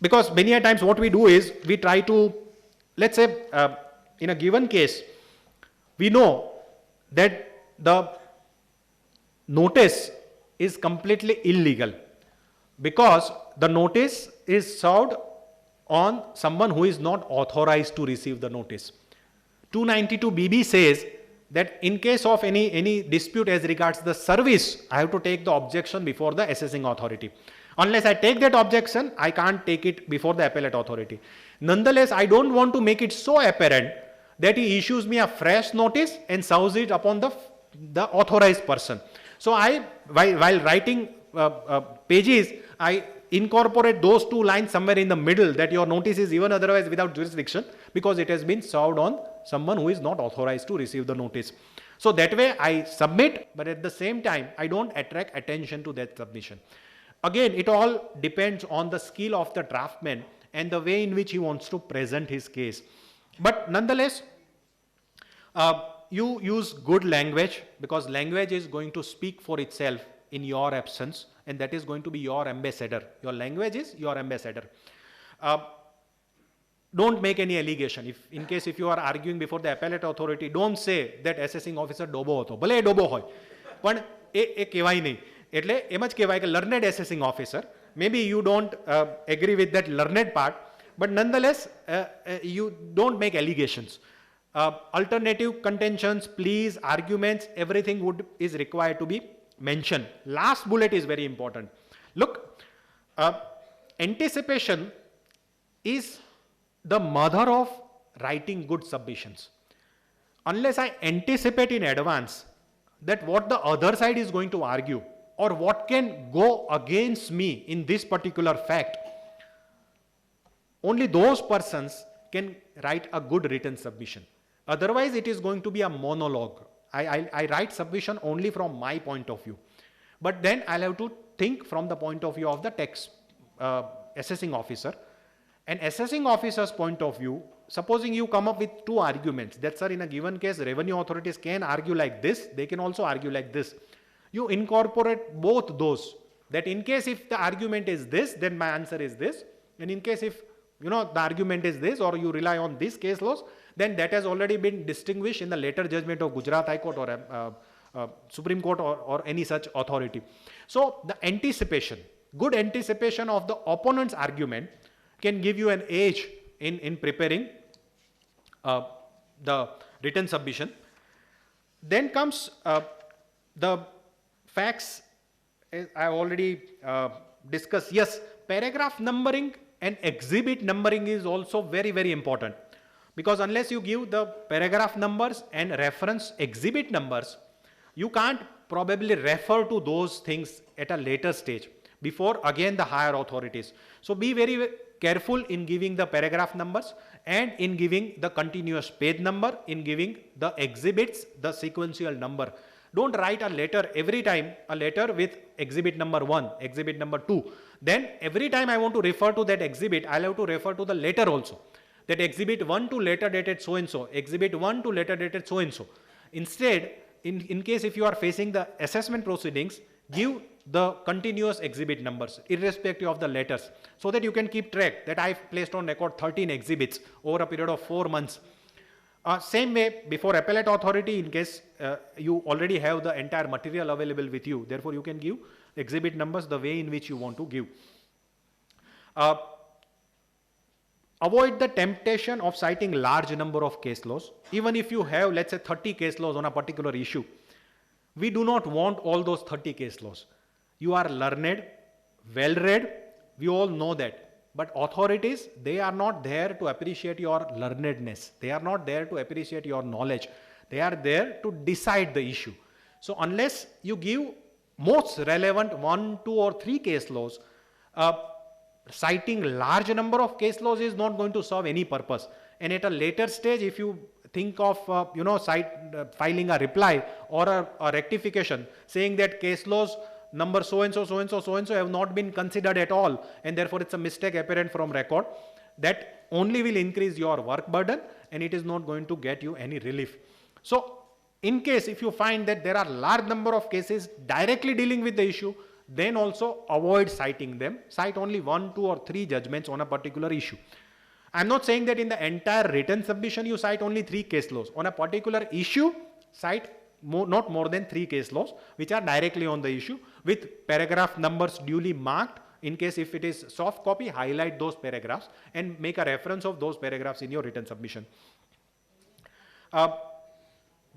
Because many a times what we do is, we try to, let's say, in a given case, we know that the notice is completely illegal because the notice is served on someone who is not authorized to receive the notice. 292BB says that in case of any dispute as regards the service, I have to take the objection before the assessing authority. Unless I take that objection, I can't take it before the appellate authority. Nonetheless, I don't want to make it so apparent that he issues me a fresh notice and serves it upon the authorized person. So while writing pages, I incorporate those 2 lines somewhere in the middle, that your notice is even otherwise without jurisdiction because it has been served on someone who is not authorized to receive the notice. So that way I submit, but at the same time, I don't attract attention to that submission. Again, it all depends on the skill of the draftsman and the way in which he wants to present his case. But nonetheless, you use good language, because language is going to speak for itself in your absence, and that is going to be your ambassador. Your language is your ambassador. Don't make any allegation. If you are arguing before the appellate authority, don't say that assessing officer dobo હતો. ભલે એ ડોબો હોય, પણ એ કહેવાય નહીં. એટલે એમ જ કહેવાય કે learned assessing officer. Maybe you don't agree with that learned part, but nonetheless, you don't make allegations. Alternative contentions, pleas, arguments, everything is required to be mentioned. Last bullet is very important. Look, anticipation is the mother of writing good submissions. Unless I anticipate in advance that what the other side is going to argue or what can go against me in this particular fact, only those persons can write a good written submission. Otherwise, it is going to be a monologue. I write submission only from my point of view. But then I'll have to think from the point of view of the text assessing officer. And assessing officer's point of view, supposing you come up with 2 arguments, that sir, in a given case, revenue authorities can argue like this, they can also argue like this. You incorporate both those, that in case if the argument is this, then my answer is this. And in case if the argument is this, or you rely on this case laws, then that has already been distinguished in the later judgment of Gujarat High Court or Supreme Court or any such authority. So the anticipation, good anticipation of the opponent's argument can give you an edge in preparing the written submission. Then comes the facts. I have already discussed. Yes, paragraph numbering and exhibit numbering is also very, very important, because unless you give the paragraph numbers and reference exhibit numbers, you can't probably refer to those things at a later stage before again the higher authorities. So be very careful in giving the paragraph numbers and in giving the continuous page number, in giving the exhibits the sequential number. Don't write a letter every time, a letter with exhibit number 1, exhibit number 2. Then every time I want to refer to that exhibit, I'll have to refer to the letter also. That exhibit 1 to letter dated so and so, exhibit 1 to letter dated so and so. Instead, in case if you are facing the assessment proceedings, give the continuous exhibit numbers irrespective of the letters, so that you can keep track that I've placed on record 13 exhibits over a period of 4 months. Same way before appellate authority, in case you already have the entire material available with you, therefore you can give exhibit numbers the way in which you want to give. Avoid the temptation of citing large number of case laws. Even if you have, let's say, 30 case laws on a particular issue, we do not want all those 30 case laws. You are learned, well read, we all know that. But authorities, they are not there to appreciate your learnedness. They are not there to appreciate your knowledge. They are there to decide the issue. So unless you give most relevant 1, 2 or 3 case laws, citing large number of case laws is not going to serve any purpose. And at a later stage, if you think of filing a reply or a rectification saying that case laws number so and so, so and so, so and so have not been considered at all, and therefore it's a mistake apparent from record, that only will increase your work burden and it is not going to get you any relief. So in case if you find that there are large number of cases directly dealing with the issue, then also avoid citing them. Cite only 1, 2 or 3 judgments on a particular issue. I'm not saying that in the entire written submission you cite only 3 case laws. On a particular issue, cite not more than 3 case laws which are directly on the issue, with paragraph numbers duly marked. In case if it is soft copy, highlight those paragraphs and make a reference of those paragraphs in your written submission.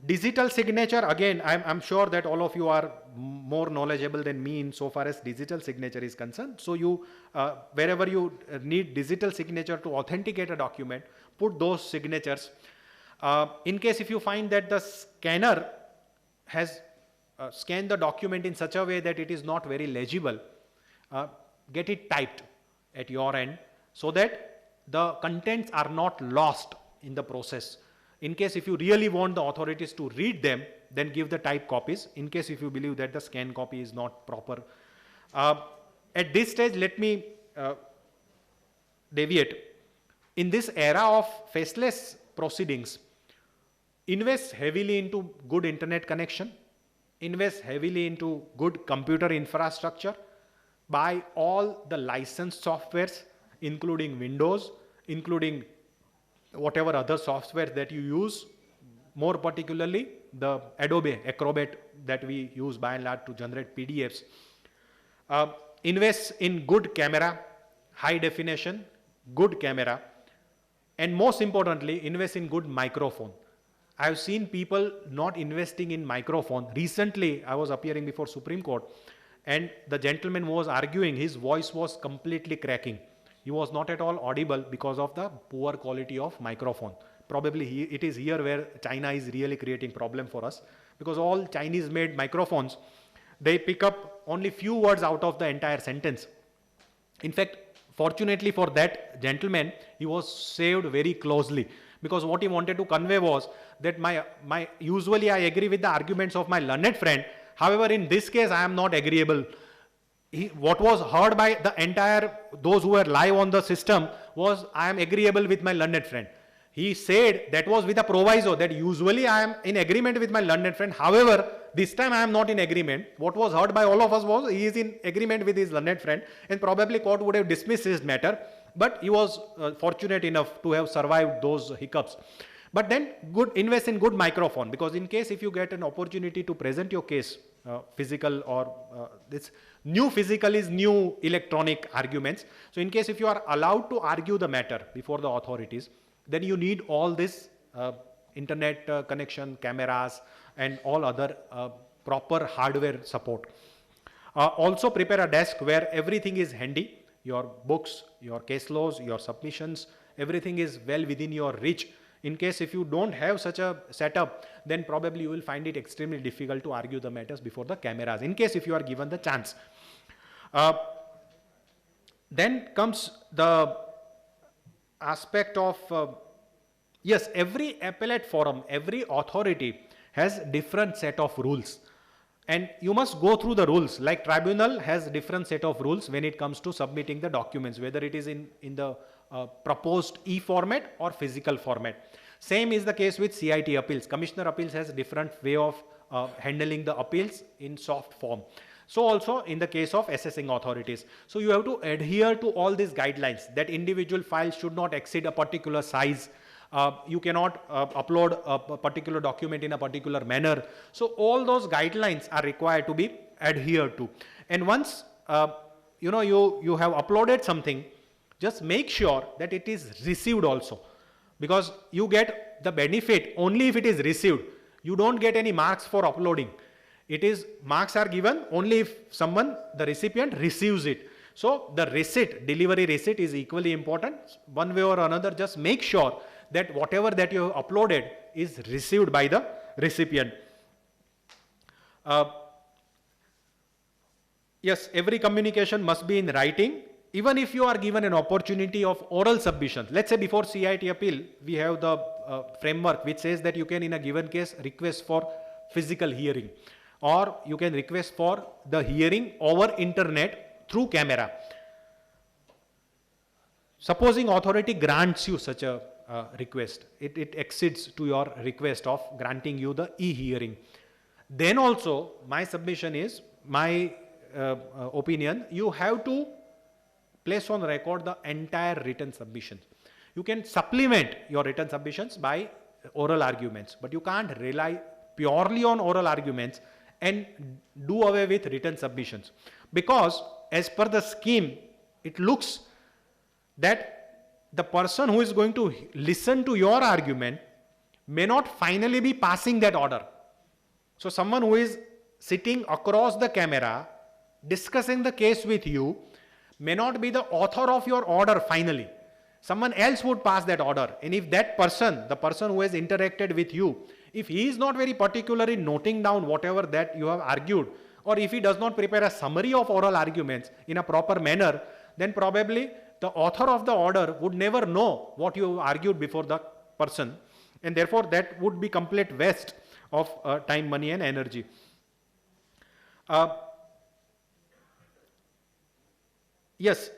Digital signature, again, I'm sure that all of you are more knowledgeable than me in so far as digital signature is concerned. So you, wherever you need digital signature to authenticate a document, put those signatures. In case if you find that the scanner has scanned the document in such a way that it is not very legible, get it typed at your end so that the contents are not lost in the process. In case if you really want the authorities to read them, then give the type copies. In case if you believe that the scan copy is not proper. At this stage, let me deviate. In this era of faceless proceedings, invest heavily into good internet connection, invest heavily into good computer infrastructure, buy all the licensed softwares, including Windows, including whatever other software that you use, more particularly the Adobe Acrobat that we use by and large to generate PDFs. Invest in good camera, high definition, good camera, and most importantly, invest in good microphone. I have seen people not investing in microphone. Recently, I was appearing before Supreme Court and the gentleman was arguing, his voice was completely cracking. He was not at all audible because of the poor quality of microphone. Probably it is here where China is really creating problem for us, because all Chinese made microphones, they pick up only few words out of the entire sentence. In fact, fortunately for that gentleman, he was saved very closely, because what he wanted to convey was that usually I agree with the arguments of my learned friend. However, in this case, I am not agreeable. What was heard by the entire, those who were live on the system was, I am agreeable with my learned friend. He said that was with a proviso that usually I am in agreement with my learned friend. However, this time I am not in agreement. What was heard by all of us was he is in agreement with his learned friend, and probably court would have dismissed his matter. but he was fortunate enough to have survived those hiccups. But then invest in good microphone, because in case if you get an opportunity to present your case, physical or this new physical is new electronic arguments. So in case if you are allowed to argue the matter before the authorities, then you need all this internet connection, cameras and all other proper hardware support. Also prepare a desk where everything is handy, your books, your case laws, your submissions, everything is well within your reach. In case if you don't have such a setup, then probably you will find it extremely difficult to argue the matters before the cameras, in case if you are given the chance. Then comes the aspect of, yes, every appellate forum, every authority has different set of rules. And you must go through the rules. Like tribunal has different set of rules when it comes to submitting the documents, whether it is in the proposed e-format or physical format. Same is the case with CIT appeals. Commissioner appeals has different way of handling the appeals in soft form. So also in the case of assessing authorities. So you have to adhere to all these guidelines that individual files should not exceed a particular size. You cannot upload a particular document in a particular manner. So all those guidelines are required to be adhered to. And once you have uploaded something, just make sure that it is received also, because you get the benefit only if it is received. You don't get any marks for uploading. It is marks are given only if someone, the recipient, receives it. So the receipt, delivery receipt is equally important. One way or another, just make sure that whatever that you have uploaded is received by the recipient. Yes, every communication must be in writing. Even if you are given an opportunity of oral submission, let's say before CIT appeal, we have the framework which says that you can in a given case request for physical hearing, or you can request for the hearing over internet through camera. Supposing authority grants you such a request, it exceeds to your request of granting you the e-hearing. Then also my submission is, my opinion, you have to place on record the entire written submission. You can supplement your written submissions by oral arguments, but you can't rely purely on oral arguments and do away with written submissions, because as per the scheme, it looks that the person who is going to listen to your argument may not finally be passing that order. So someone who is sitting across the camera discussing the case with you may not be the author of your order finally. Someone else would pass that order. And if that person, the person who has interacted with you, if he is not very particular in noting down whatever that you have argued, or if he does not prepare a summary of oral arguments in a proper manner, then probably the author of the order would never know what you argued before the person. And therefore that would be complete waste of time, money and energy. Yes,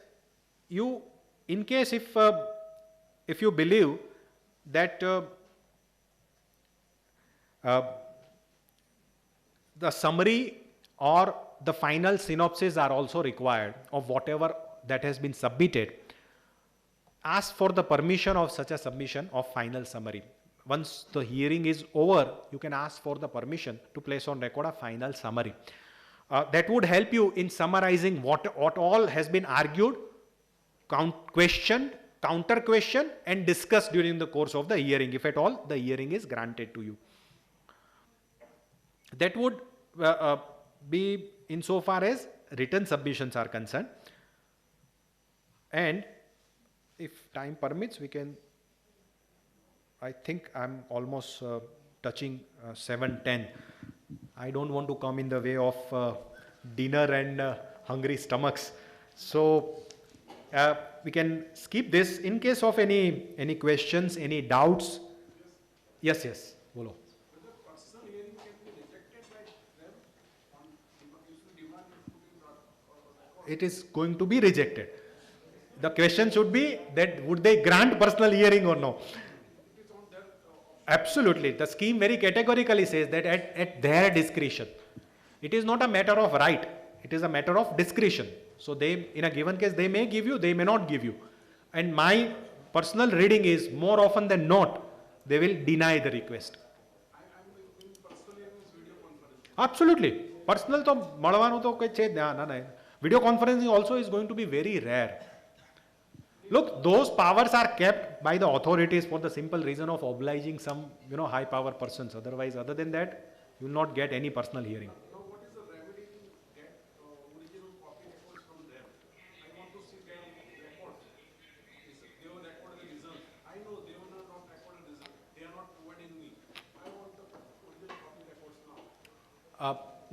you, in case if you believe that the summary or the final synopsis are also required of whatever that has been submitted, ask for the permission of such a submission of final summary. Once the hearing is over, you can ask for the permission to place on record a final summary. That would help you in summarizing what all has been argued, questioned, counter question and discussed during the course of the hearing, if at all the hearing is granted to you. That would be insofar as written submissions are concerned. And if time permits, we can, I think I'm almost touching 7:10. I don't want to come in the way of dinner and hungry stomachs. So we can skip this. In case of any questions, any doubts. Yes, bolo. It is going to be rejected. The question should be that would they grant personal hearing or no? Absolutely. The scheme very categorically says that at their discretion. It is not a matter of right. It is a matter of discretion. So they, in a given case, they may give you, they may not give you. And my personal reading is more often than not, they will deny the request. Absolutely. Personal તો મળવાનું તો કઈ છે જ ના. Video conferencing also is going to be very rare. Look, those powers are kept by the authorities for the simple reason of obliging some, high power persons. Otherwise, other than that, you will not get any personal hearing.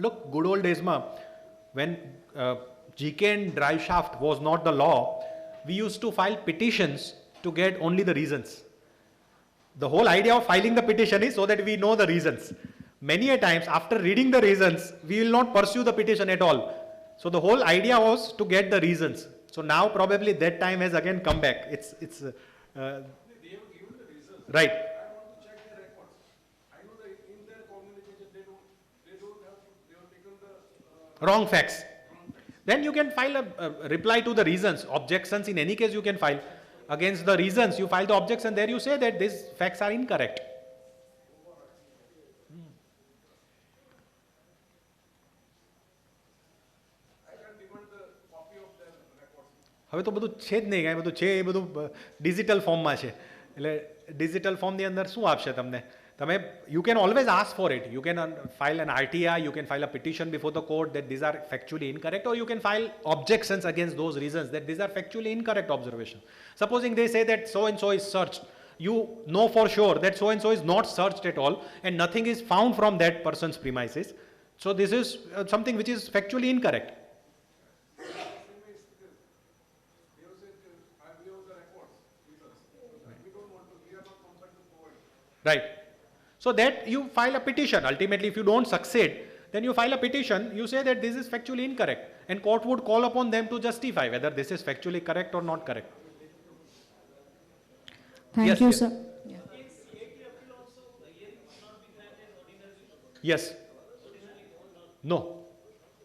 Look, good old days ma, when GK and drive shaft was not the law, we used to file petitions to get only the reasons. The whole idea of filing the petition is so that we know the reasons. Many a times after reading the reasons, we will not pursue the petition at all. So the whole idea was to get the reasons. So now probably that time has again come back. It's They have given the reasons. right. I want to check their records. I know that in their communication they have taken the Wrong facts. Then you can file a reply to the reasons. Objections in any case you can file. Against the reasons, you file the objection. There you say that these facts are incorrect. I can demand the copy of their records. હવે તો બધું છે જ નહીં, કાંઈ બધું છે એ બધું ડિજિટલ ફોર્મમાં છે. એટલે ડિજિટલ ફોર્મની અંદર શું આપશે તમને? તમે you can always ask for it. You can file an RTI, you can file a petition before the court that these are factually incorrect, or you can file objections against those reasons that these are factually incorrect observations. Supposing they say that so and so is searched, you know for sure that so and so is not searched at all and nothing is found from that person's premises. So this is something which is factually incorrect. They have said, we have the records with us. We don't want to, we are not compelled to provide. Right. So that you file a petition. Ultimately, if you don't succeed, then you file a petition, you say that this is factually incorrect. And court would call upon them to justify whether this is factually correct or not correct. Thank Yes, you, yes. sir. Yes. No.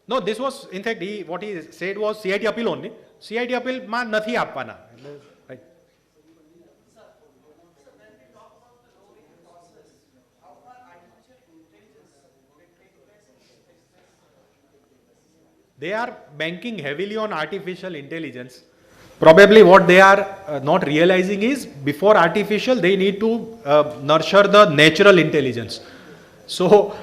No, this was, in fact, what he said was CIT appeal only. CIT appeal માં નથી આપવાના. Right. They are banking heavily on artificial intelligence. Probably what they are not realizing is before artificial, they need to nurture the natural intelligence. So,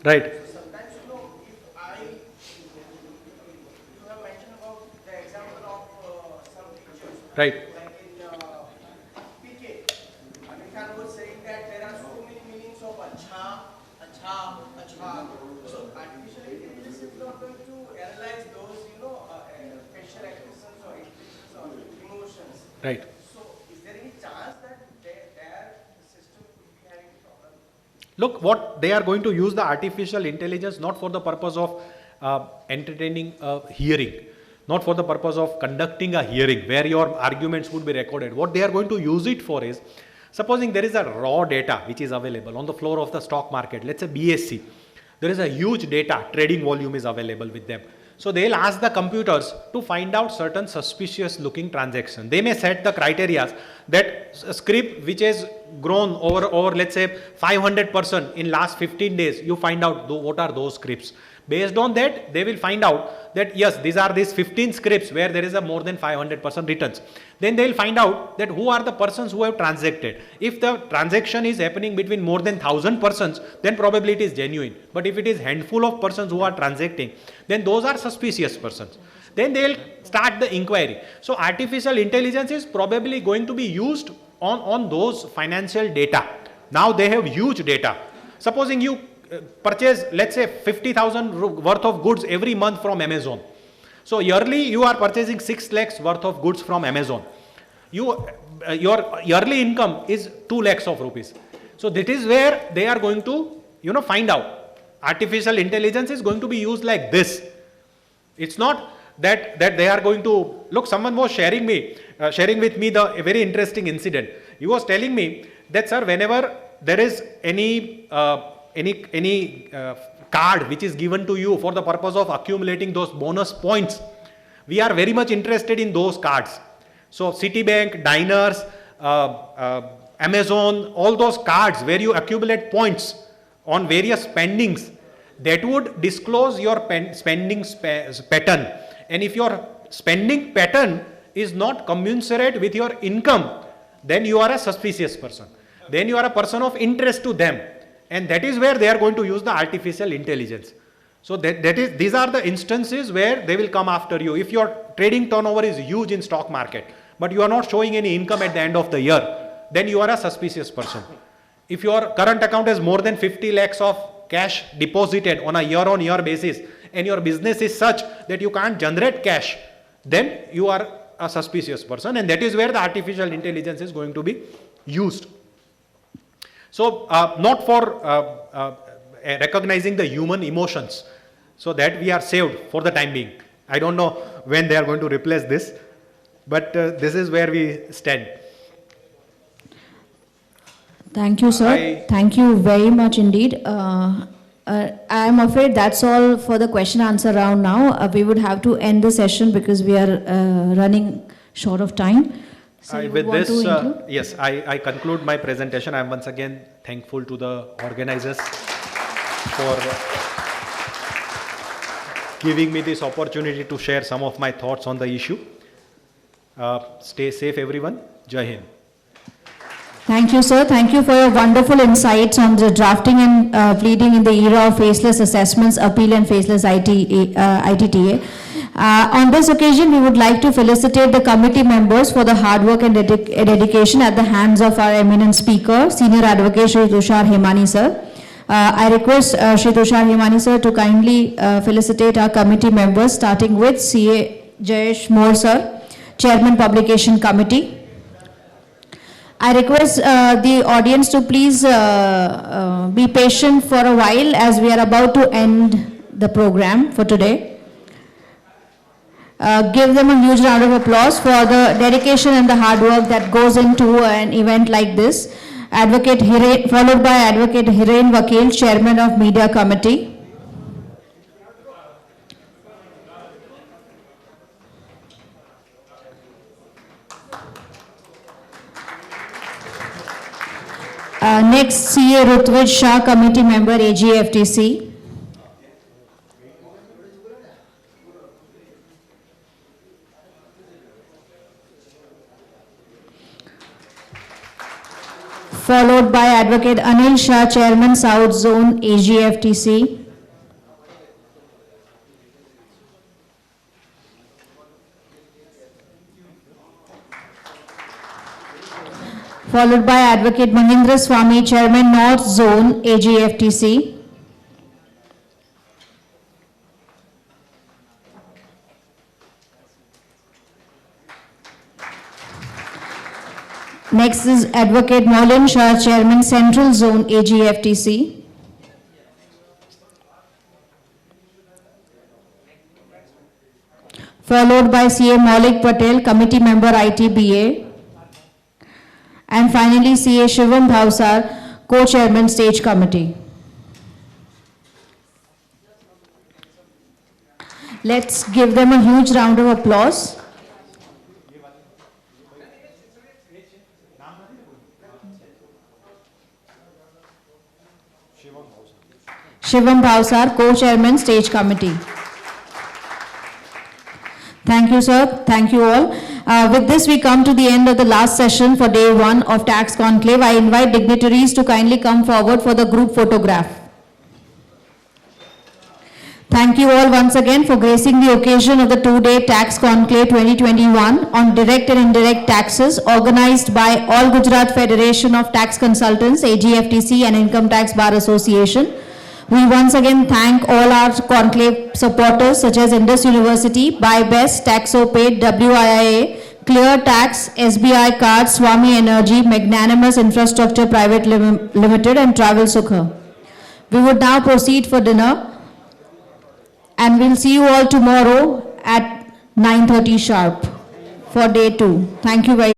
right, Sometimes, you have mentioned about the example of some teachers, right, like in PK. Amir Khan was saying that there are so many meanings of acha. So artificial intelligence is not going to analyze those, facial expressions or expressions or emotions. right. So is there any chance that their system could be having problem? Look, what they are going to use the artificial intelligence not for the purpose of entertaining a hearing, not for the purpose of conducting a hearing where your arguments would be recorded. What they are going to use it for is, supposing there is a raw data which is available on the floor of the stock market, let's say BSC, there is a huge data, trading volume is available with them. So they'll ask the computers to find out certain suspicious looking transactions. They may set the criteria that a script which has grown over let's say 500% in last 15 days, you find out what are those scripts. Based on that, they will find out that yes, these are these 15 scripts where there is a more than 500% returns. Then they will find out that who are the persons who have transacted. If the transaction is happening between more than 1,000 persons, then probably it is genuine. But if it is handful of persons who are transacting, then those are suspicious persons. Then they will start the inquiry. So artificial intelligence is probably going to be used on those financial data. Now they have huge data. Supposing you purchase, let's say 50,000 worth of goods every month from Amazon. So yearly you are purchasing 6 lakhs worth of goods from Amazon. Your yearly income is 2 lakhs of rupees. So that is where they are going to, find out. Artificial intelligence is going to be used like this. It's not that they are going to, look, someone was sharing with me a very interesting incident. He was telling me that, sir, whenever there is any card which is given to you for the purpose of accumulating those bonus points, we are very much interested in those cards. So Citibank, Diners, Amazon, all those cards where you accumulate points on various spendings, that would disclose your spending pattern. And if your spending pattern is not commensurate with your income, then you are a suspicious person. Then you are a person of interest to them. And that is where they are going to use the artificial intelligence. So these are the instances where they will come after you. If your trading turnover is huge in stock market, but you are not showing any income at the end of the year, then you are a suspicious person. If your current account has more than 50 lakhs of cash deposited on a year-on-year basis, and your business is such that you can't generate cash, then you are a suspicious person, and that is where the artificial intelligence is going to be used. So not for recognizing the human emotions, so that we are saved for the time being. I don't know when they are going to replace this, but this is where we stand. Thank you, sir. Thank you very much indeed. I am afraid that's all for the question answer round now. We would have to end the session because we are running short of time. So you would With want this, to include? yes, I conclude my presentation. I am once again thankful to the organizers for giving me this opportunity to share some of my thoughts on the issue. Stay safe, everyone. Jai Hind. Thank you, sir. Thank you for your wonderful insights on the drafting and pleading in the era of faceless assessments, appeal and faceless ITTA. On this occasion, we would like to felicitate the committee members for the hard work and dedication at the hands of our eminent speaker, Senior Advocate Shri Tushar Hemani, sir. I request Shri Tushar Hemani, sir, to kindly felicitate our committee members, starting with CA Jayesh Moore, sir, Chairman Publication Committee. I request the audience to please be patient for a while as we are about to end the program for today. Give them a huge round of applause for the dedication and the hard work that goes into an event like this. Advocate Hiren, followed by Advocate Hiren Vakil, Chairman of Media Committee. Next, CA Rutvij Shah, Committee Member, AGFTC. Followed by Advocate Anil Shah, Chairman, South Zone, AGFTC. Followed by Advocate Mahindra Swamy, Chairman, North Zone, AGFTC. Next is Advocate Maulin Shah, Chairman, Central Zone, AGFTC. Followed by CA Maulik Patel, Committee Member, ITBA. And finally, CA Shivam Bhavsar, Co-Chairman, Stage Committee. Let's give them a huge round of applause. Shivam Bhavsar, Co-Chairman, Stage Committee. Thank you, sir. Thank you all. With this, we come to the end of the last session for day one of Tax Conclave. I invite dignitaries to kindly come forward for the group photograph. Thank you all once again for gracing the occasion of the two-day Tax Conclave 2021 on direct and indirect taxes organized by All Gujarat Federation of Tax Consultants, AGFTC, and Income Tax Bar Association. We once again thank all our conclave supporters such as Indus University, BuyBest, TaxoPaid, WIIA, Clear Tax, SBI Cards, Swami Energy, Magnanimous Infrastructure Private Limited, and Travel Sukha. We would now proceed for dinner, and we'll see you all tomorrow at 9:30 sharp for day 2. Thank you very much.